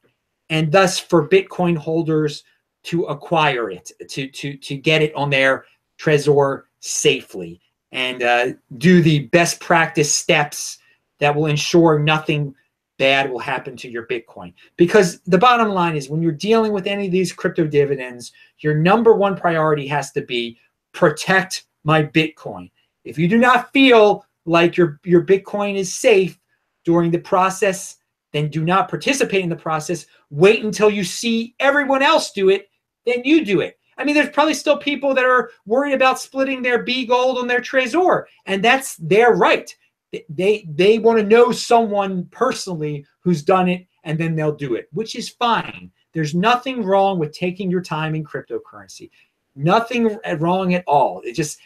and thus for Bitcoin holders to acquire it, to get it on their Trezor safely, and do the best practice steps that will ensure nothing bad will happen to your Bitcoin. Because the bottom line is, when you're dealing with any of these crypto dividends, your number one priority has to be protect my Bitcoin. If you do not feel like your Bitcoin is safe during the process, then do not participate in the process. Wait until you see everyone else do it, then you do it. I mean, there's probably still people that are worried about splitting their B Gold on their Trezor, and that's their right. They want to know someone personally who's done it, and then they'll do it, which is fine. There's nothing wrong with taking your time in cryptocurrency. Nothing wrong at all. It just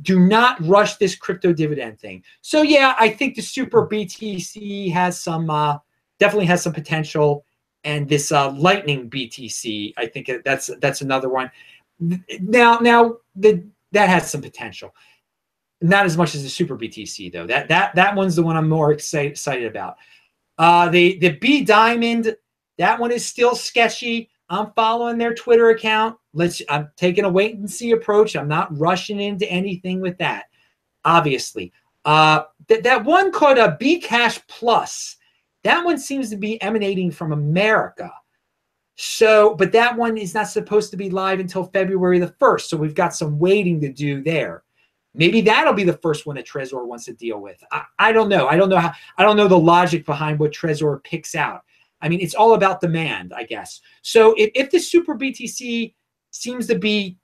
do not rush this crypto dividend thing. So yeah, I think the Super BTC has definitely has some potential. And this Lightning BTC, I think that's another one. Now that has some potential. Not as much as the Super BTC though. That one's the one I'm more excited about. The B Diamond, that one is still sketchy. I'm following their Twitter account. I'm taking a wait and see approach. I'm not rushing into anything with that. Obviously, that one called a B Cash Plus. That one seems to be emanating from America. So, but that one is not supposed to be live until February the 1st. So we've got some waiting to do there. Maybe that'll be the first one that Trezor wants to deal with. I don't know. I don't know the logic behind what Trezor picks out. I mean, it's all about demand, I guess. So if the Super BTC seems to be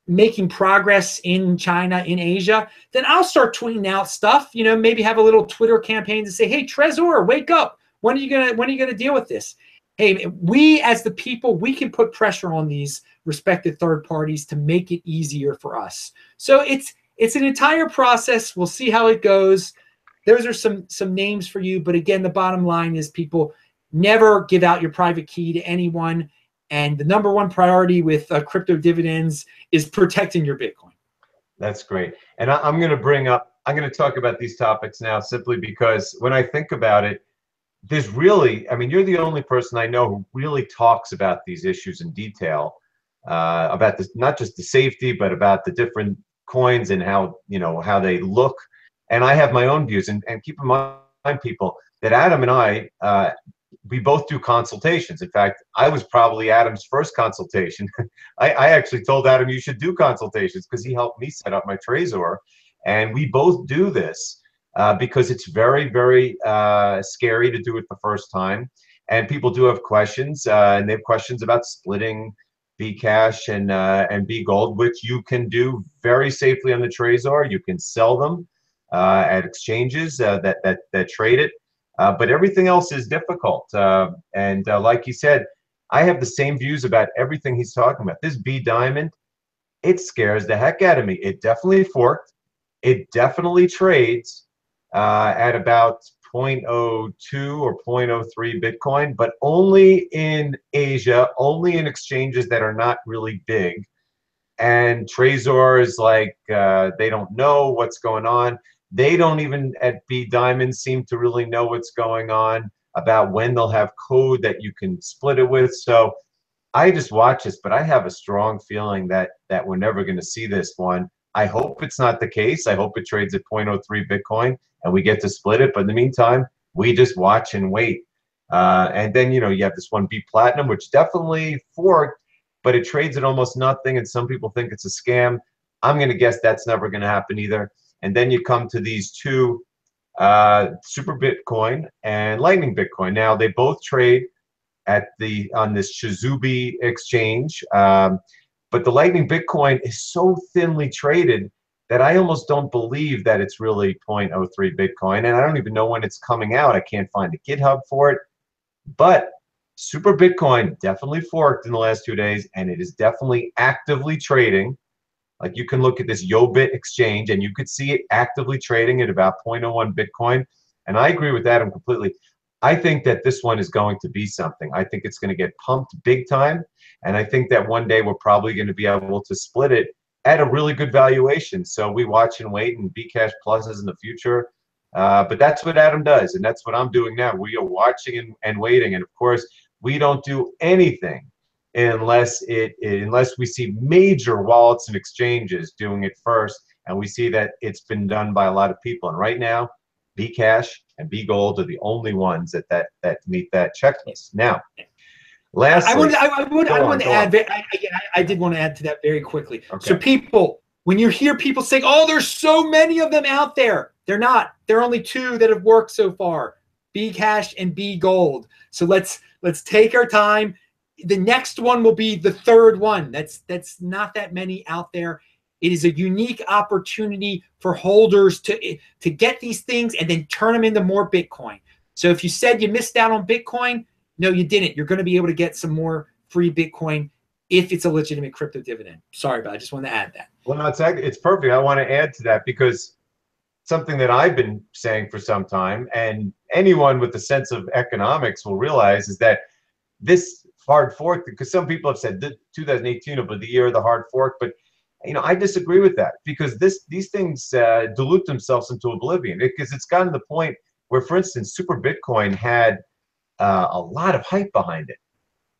making progress in China, in Asia, then I'll start tweeting out stuff, you know, maybe have a little Twitter campaign to say, hey, Trezor, wake up. When are you gonna deal with this? hey, we as the people, we can put pressure on these respected third parties to make it easier for us. So it's an entire process. We'll see how it goes. Those are some names for you. But again, the bottom line is, people, never give out your private key to anyone. And the number one priority with crypto dividends is protecting your Bitcoin. That's great. And I'm going to talk about these topics now simply because when I think about it, there's really, I mean, you're the only person I know who really talks about these issues in detail, about this, not just the safety, but about the different coins and how, how they look. And I have my own views. And keep in mind, people, that Adam and I, we both do consultations. In fact, I was probably Adam's first consultation. I actually told Adam you should do consultations because he helped me set up my Trezor. And we both do this because it's very, very scary to do it the first time. And people do have questions, and they have questions about splitting Bcash and BGold, which you can do very safely on the Trezor. You can sell them at exchanges that trade it. But everything else is difficult. And like you said, I have the same views about everything he's talking about. This B Diamond, it scares the heck out of me. It definitely forked. It definitely trades at about 0.02 or 0.03 Bitcoin, but only in Asia, only in exchanges that are not really big. And Trezor is like, they don't know what's going on. They don't even at B Diamond seem to really know what's going on about when they'll have code that you can split it with. So I just watch this, but I have a strong feeling that we're never going to see this one. I hope it's not the case. I hope it trades at 0.03 Bitcoin and we get to split it. But in the meantime, we just watch and wait. And then, you have this one B Platinum, which definitely forked, but it trades at almost nothing. And some people think it's a scam. I'm going to guess that's never going to happen either. And then you come to these two, Super Bitcoin and Lightning Bitcoin. Now they both trade on this Shizubi exchange, but the Lightning Bitcoin is so thinly traded that I almost don't believe that it's really 0.03 Bitcoin, and I don't even know when it's coming out. I can't find a GitHub for it, but Super Bitcoin definitely forked in the last 2 days, and it is definitely actively trading. Like, you can look at this YoBit exchange and you could see it actively trading at about 0.01 Bitcoin. And I agree with Adam completely. I think that this one is going to be something. I think it's going to get pumped big time. And I think that one day we're probably going to be able to split it at a really good valuation. So we watch and wait, and Bcash pluses in the future. But that's what Adam does. And that's what I'm doing now. We are watching and waiting. And of course, we don't do anything unless we see major wallets and exchanges doing it first, and we see that it's been done by a lot of people. And right now, Bcash and BGold are the only ones that meet that checklist. Now, lastly, I did want to add to that very quickly. Okay. So people, when you hear people saying, "Oh, there's so many of them out there," they're not. There are only two that have worked so far: Bcash and BGold. So let's take our time. The next one will be the third one. That's not that many out there. It is a unique opportunity for holders to get these things and then turn them into more Bitcoin. So if you said you missed out on Bitcoin, no, you didn't. You're going to be able to get some more free Bitcoin if it's a legitimate crypto dividend. Sorry, but I just want to add that. Well, no, it's perfect. I want to add to that because something that I've been saying for some time, and anyone with a sense of economics will realize, is that this hard fork, because some people have said that 2018 will be the year of the hard fork, but I disagree with that, because these things dilute themselves into oblivion, because it's gotten to the point where, for instance, Super Bitcoin had a lot of hype behind it,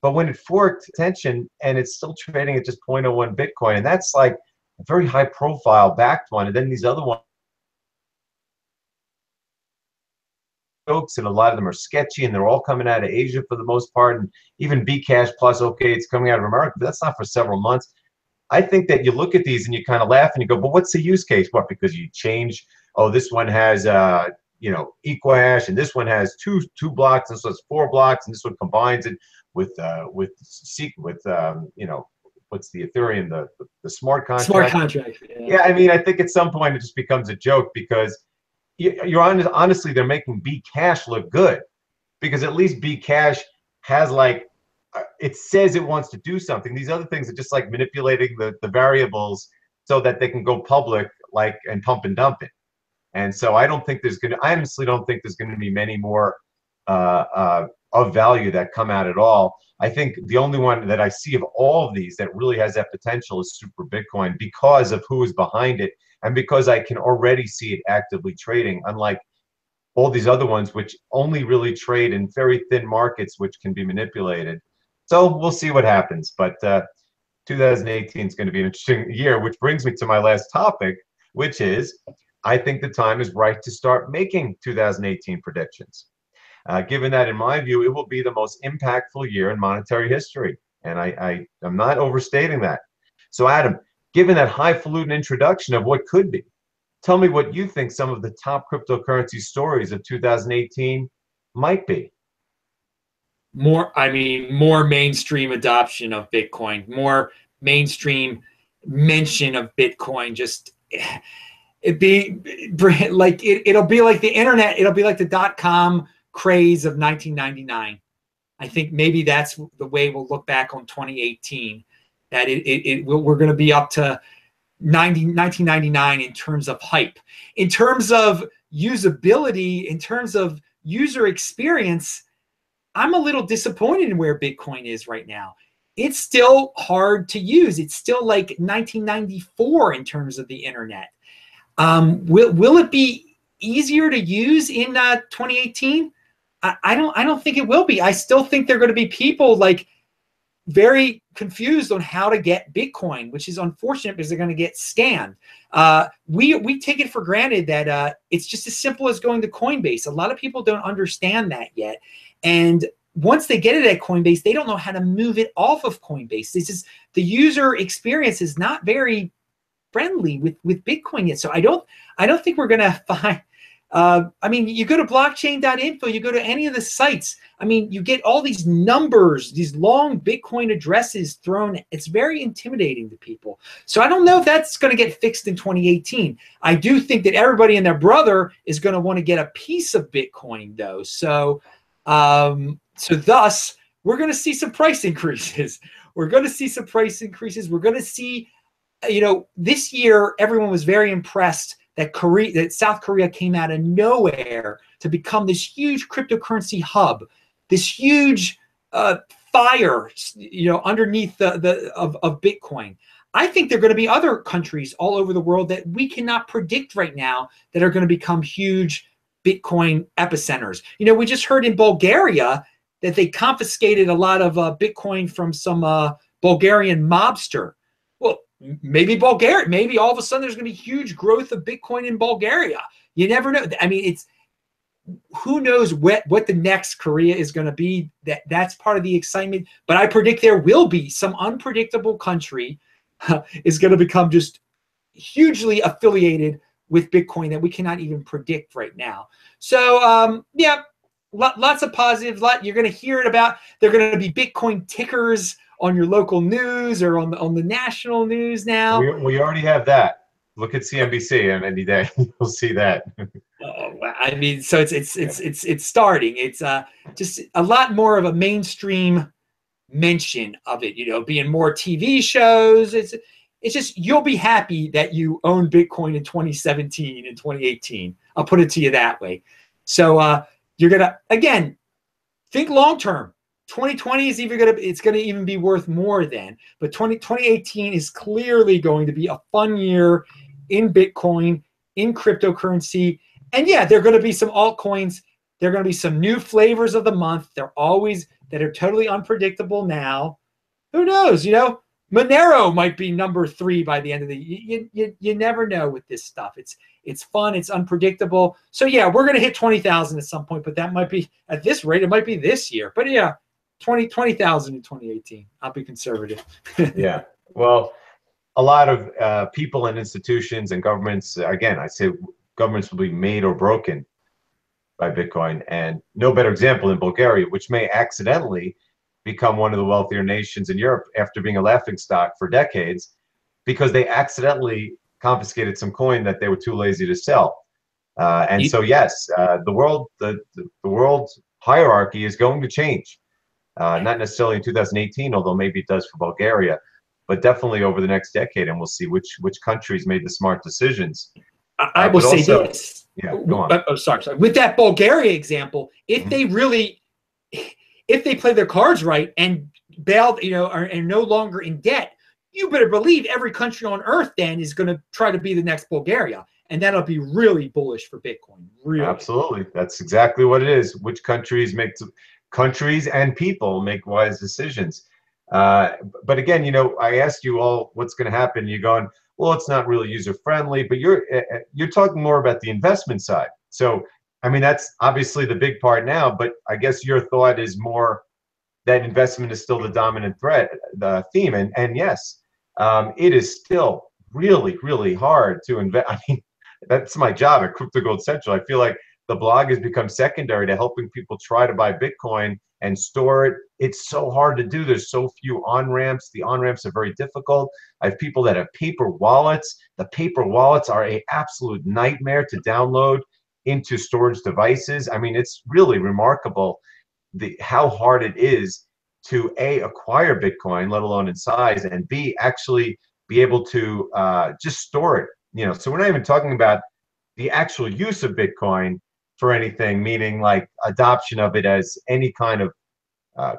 but when it forked, attention, and it's still trading at just 0.01 Bitcoin, and that's like a very high profile backed one, and then these other ones, and a lot of them are sketchy, and they're all coming out of Asia for the most part. And even Bcash Plus, okay, it's coming out of America, but that's not for several months. I think that you look at these and you kind of laugh and you go, but what's the use case? What, because you change, oh, this one has equal hash, and this one has two blocks, and so it's 4 blocks, and this one combines it with what's the Ethereum, the smart contract. Smart contract. Yeah, I mean, I think at some point it just becomes a joke, because honestly, they're making Bcash look good, because at least Bcash has like, it says it wants to do something. These other things are just like manipulating the variables so that they can go public, like, and pump and dump it. And so I don't think there's going to, I honestly don't think there's going to be many more of value that come out at all. I think the only one that I see of all of these that really has that potential is Super Bitcoin, because of who is behind it and because I can already see it actively trading, unlike all these other ones, which only really trade in very thin markets, which can be manipulated. So we'll see what happens. But 2018 is going to be an interesting year, which brings me to my last topic, which is I think the time is right to start making 2018 predictions. Given that, in my view, it will be the most impactful year in monetary history. And I'm not overstating that. So, Adam, given that highfalutin introduction of what could be, tell me what you think some of the top cryptocurrency stories of 2018 might be. More mainstream adoption of Bitcoin, more mainstream mention of Bitcoin. Just it'll be like it'll be like the internet. It'll be like the .com craze of 1999. I think maybe that's the way we'll look back on 2018. That we're going to be up to 1999 in terms of hype, in terms of usability, in terms of user experience. I'm a little disappointed in where Bitcoin is right now. It's still hard to use. It's still like 1994 in terms of the internet. Will it be easier to use in 2018? I don't think it will be. I still think there are going to be people like very confused on how to get Bitcoin, which is unfortunate because they're going to get scammed. We take it for granted that it's just as simple as going to Coinbase. A lot of people don't understand that yet. And once they get it at Coinbase, they don't know how to move it off of Coinbase. The user experience is not very friendly with Bitcoin yet. So I don't think we're going to find. You go to blockchain.info, you go to any of the sites. You get all these numbers, these long Bitcoin addresses thrown. It's very intimidating to people. So I don't know if that's going to get fixed in 2018. I do think that everybody and their brother is going to want to get a piece of Bitcoin, though. So thus, we're going to see some price increases. We're going to see some price increases. We're going to see, this year, everyone was very impressed that South Korea came out of nowhere to become this huge cryptocurrency hub, this huge fire, underneath of Bitcoin. I think there are going to be other countries all over the world that we cannot predict right now that are going to become huge Bitcoin epicenters. We just heard in Bulgaria that they confiscated a lot of Bitcoin from some Bulgarian mobster. Well, maybe all of a sudden there's going to be huge growth of Bitcoin in Bulgaria. You never know. It's who knows what the next Korea is going to be. That's part of the excitement. But I predict there will be some unpredictable country is going to become just hugely affiliated with Bitcoin that we cannot even predict right now. So lots of positives. You're going to hear it about. There are going to be Bitcoin tickers on your local news or on the national news now. We already have that. Look at CNBC on any day. You'll see that. So it's starting. It's just a lot more of a mainstream mention of it. Being more TV shows. It's just you'll be happy that you own Bitcoin in 2017 and 2018. I'll put it to you that way. So you're gonna again think long term. 2020 is it's going to even be worth more then. But 2018 is clearly going to be a fun year in Bitcoin, in cryptocurrency. And yeah, there are going to be some altcoins. There are going to be some new flavors of the month. That are totally unpredictable now. Who knows? Monero might be number 3 by the end of the year. You never know with this stuff. It's fun. It's unpredictable. So yeah, we're going to hit 20,000 at some point, but that might be at this rate. It might be this year. But yeah. 20,000 in 2018. I'll be conservative. Yeah. Well, a lot of people and institutions and governments, again, I say governments will be made or broken by Bitcoin. And no better example than Bulgaria, which may accidentally become one of the wealthier nations in Europe after being a laughingstock for decades because they accidentally confiscated some coin that they were too lazy to sell. So yes, the world hierarchy is going to change. Not necessarily in 2018, although maybe it does for Bulgaria, but definitely over the next decade, and we'll see which countries made the smart decisions. I will but say also, this. yeah, go on. Oh, sorry. With that Bulgaria example, if they really, if they play their cards right and bailed, are no longer in debt, you better believe every country on earth then is going to try to be the next Bulgaria, and that'll be really bullish for Bitcoin. Really, absolutely, that's exactly what it is. Which countries and people make wise decisions. But again, I asked you all what's going to happen. You're going, well, it's not really user friendly, but you're talking more about the investment side. So, I mean, that's obviously the big part now. But I guess your thought is more that investment is still the dominant the theme. And yes, it is still really, really hard to invest. I mean, that's my job at Crypto Gold Central. I feel like the blog has become secondary to helping people try to buy Bitcoin and store it. It's so hard to do. There's so few on-ramps. The on-ramps are very difficult. I have people that have paper wallets. The paper wallets are an absolute nightmare to download into storage devices. I mean, it's really remarkable how hard it is to A, acquire Bitcoin, let alone in size, and B, actually be able to just store it. So we're not even talking about the actual use of Bitcoin for anything, meaning like adoption of it as any kind of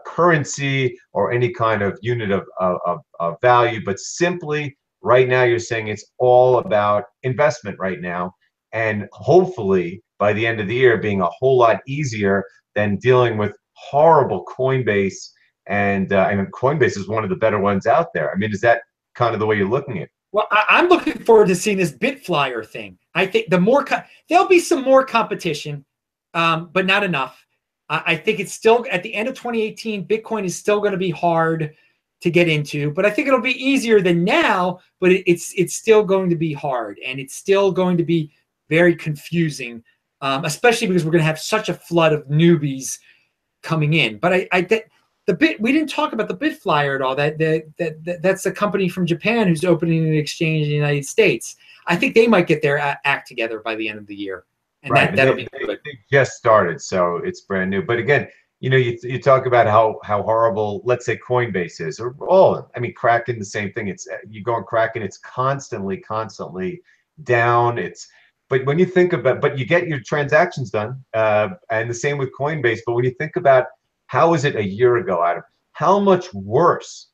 currency or any kind of unit of value, but simply right now you're saying it's all about investment right now, and hopefully by the end of the year being a whole lot easier than dealing with horrible Coinbase. And Coinbase is one of the better ones out there. I mean, is that kind of the way you're looking at it? Well, I'm looking forward to seeing this BitFlyer thing. I think there'll be some more competition, but not enough. I think it's still at the end of 2018, Bitcoin is still going to be hard to get into, but I think it'll be easier than now, but it's still going to be hard, and it's still going to be very confusing, especially because we're going to have such a flood of newbies coming in. But we didn't talk about the BitFlyer at all. That's a company from Japan who's opening an exchange in the United States. I think they might get their act together by the end of the year, and right. that'll be good. They just started, so it's brand new. But again, you talk about how horrible, let's say, Coinbase is, or Kraken, the same thing. You go on Kraken, it's constantly down. But when you think about, but you get your transactions done, and the same with Coinbase. But when you think about how was it a year ago, Adam? How much worse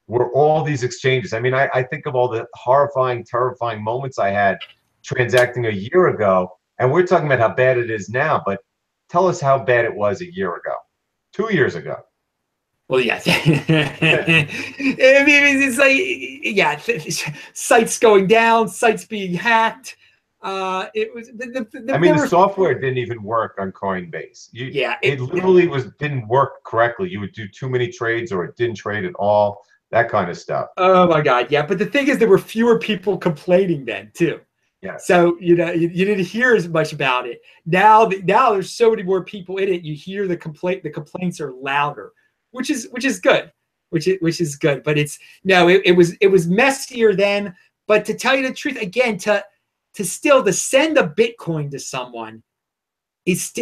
were all these exchanges? I mean, I think of all the horrifying, terrifying moments I had transacting a year ago, and we're talking about how bad it is now. But tell us how bad it was a year ago, 2 years ago. Well, yeah. I mean, it's like, sites going down, sites being hacked. It was. The software didn't even work on Coinbase. It literally didn't work correctly. You would do too many trades, or it didn't trade at all. That kind of stuff. Oh my God, yeah. But the thing is, there were fewer people complaining then too. Yeah. So you didn't hear as much about it. Now there's so many more people in it. You hear the complaints are louder, which is good, which is good. But it was messier then. But to tell you the truth, again, to send a Bitcoin to someone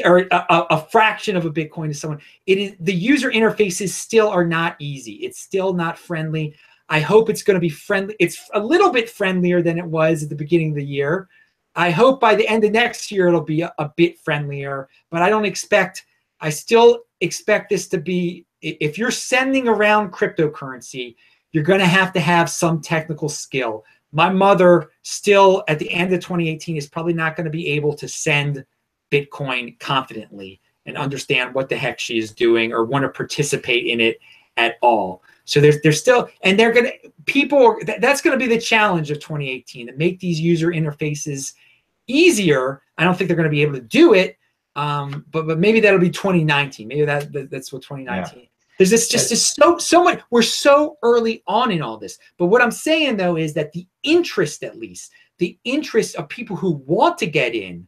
or a fraction of a Bitcoin to someone, the user interfaces still are not easy. It's still not friendly. I hope it's going to be friendly. It's a little bit friendlier than it was at the beginning of the year. I hope by the end of next year it'll be a bit friendlier, but I still expect this to be, if you're sending around cryptocurrency, you're going to have some technical skill. My mother still at the end of 2018 is probably not going to be able to send Bitcoin confidently and understand what the heck she is doing or want to participate in it at all. So there's still, and that's going to be the challenge of 2018, to make these user interfaces easier. I don't think they're going to be able to do it, but maybe that'll be 2019. Maybe that's what 2019. Yeah. There's just so much. We're so early on in all this. But what I'm saying though is that the interest of people who want to get in,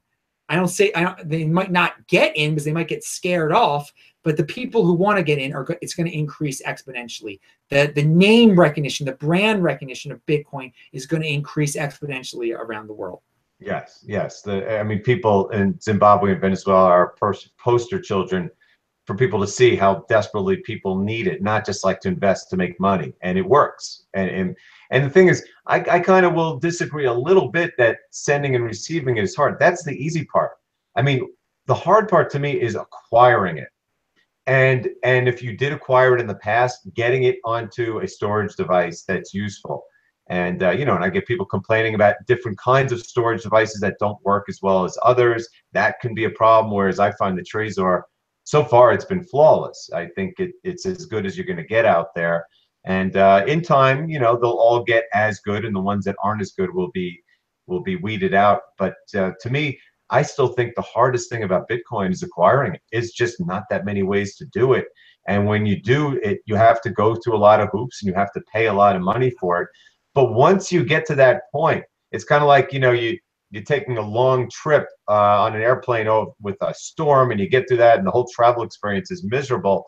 they might not get in because they might get scared off. But the people who want to get in it's going to increase exponentially. The name recognition, the brand recognition of Bitcoin is going to increase exponentially around the world. Yes. People in Zimbabwe and Venezuela are poster children for people to see how desperately people need it, not just like to invest to make money, and it works. And the thing is, I kind of will disagree a little bit that sending and receiving it is hard. That's the easy part. I mean, the hard part to me is acquiring it. And if you did acquire it in the past, getting it onto a storage device that's useful. And you know, and I get people complaining about different kinds of storage devices that don't work as well as others. That can be a problem. Whereas I find the Trezor, so far, it's been flawless. I think it's as good as you're going to get out there. And in time, you know, they'll all get as good, and the ones that aren't as good will be weeded out. But to me, I still think the hardest thing about Bitcoin is acquiring it. It's just not that many ways to do it. And when you do it, you have to go through a lot of hoops and you have to pay a lot of money for it. But once you get to that point, it's kind of like, you know, you're taking a long trip on an airplane with a storm, and you get through that and the whole travel experience is miserable.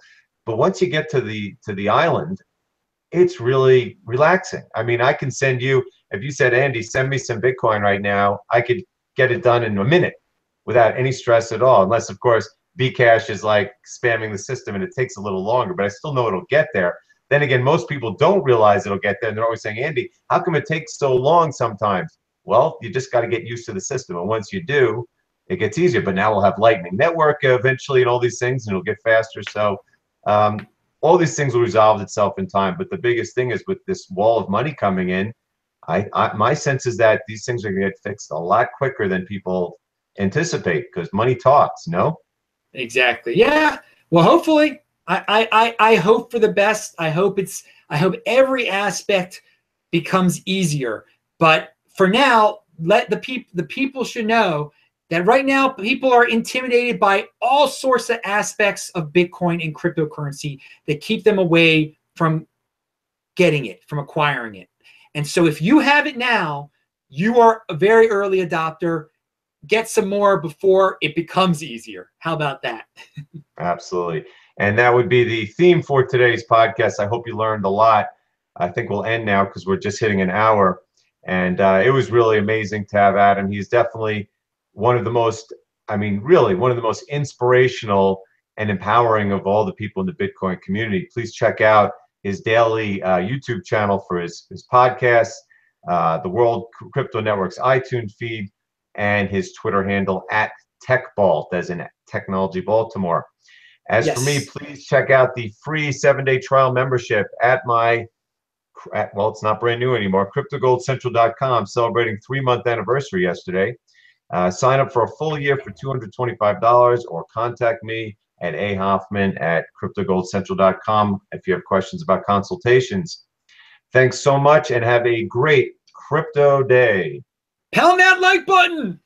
But once you get to the island, it's really relaxing. I mean, I can send you, if you said, Andy, send me some Bitcoin right now, I could get it done in a minute without any stress at all. Unless, of course, Bcash is like spamming the system and it takes a little longer, but I still know it'll get there. Then again, most people don't realize it'll get there. And they're always saying, Andy, how come it takes so long sometimes? Well, you just got to get used to the system. And once you do, it gets easier. But now we'll have Lightning Network eventually and all these things, and it'll get faster. So all these things will resolve itself in time. But the biggest thing is with this wall of money coming in, my sense is that these things are going to get fixed a lot quicker than people anticipate, because money talks, no? Exactly. Yeah. Well, hopefully, I hope for the best. I hope every aspect becomes easier. But for now, the people should know that right now people are intimidated by all sorts of aspects of Bitcoin and cryptocurrency that keep them away from getting it, from acquiring it. And so if you have it now, you are a very early adopter. Get some more before it becomes easier. How about that? Absolutely. And that would be the theme for today's podcast. I hope you learned a lot. I think we'll end now because we're just hitting an hour. And it was really amazing to have Adam. He's definitely one of the most, I mean, really one of the most inspirational and empowering of all the people in the Bitcoin community. Please check out his daily YouTube channel for his podcast, the World Crypto Network's iTunes feed, and his Twitter handle at TechBalt, as in Technology Baltimore. As for me, please check out the free 7-day trial membership at my, well, it's not brand new anymore, CryptoGoldCentral.com, celebrating 3-month anniversary yesterday. Sign up for a full year for $225 or contact me at Hoffman at CryptoGoldCentral.com if you have questions about consultations. Thanks so much and have a great crypto day. Pound that like button.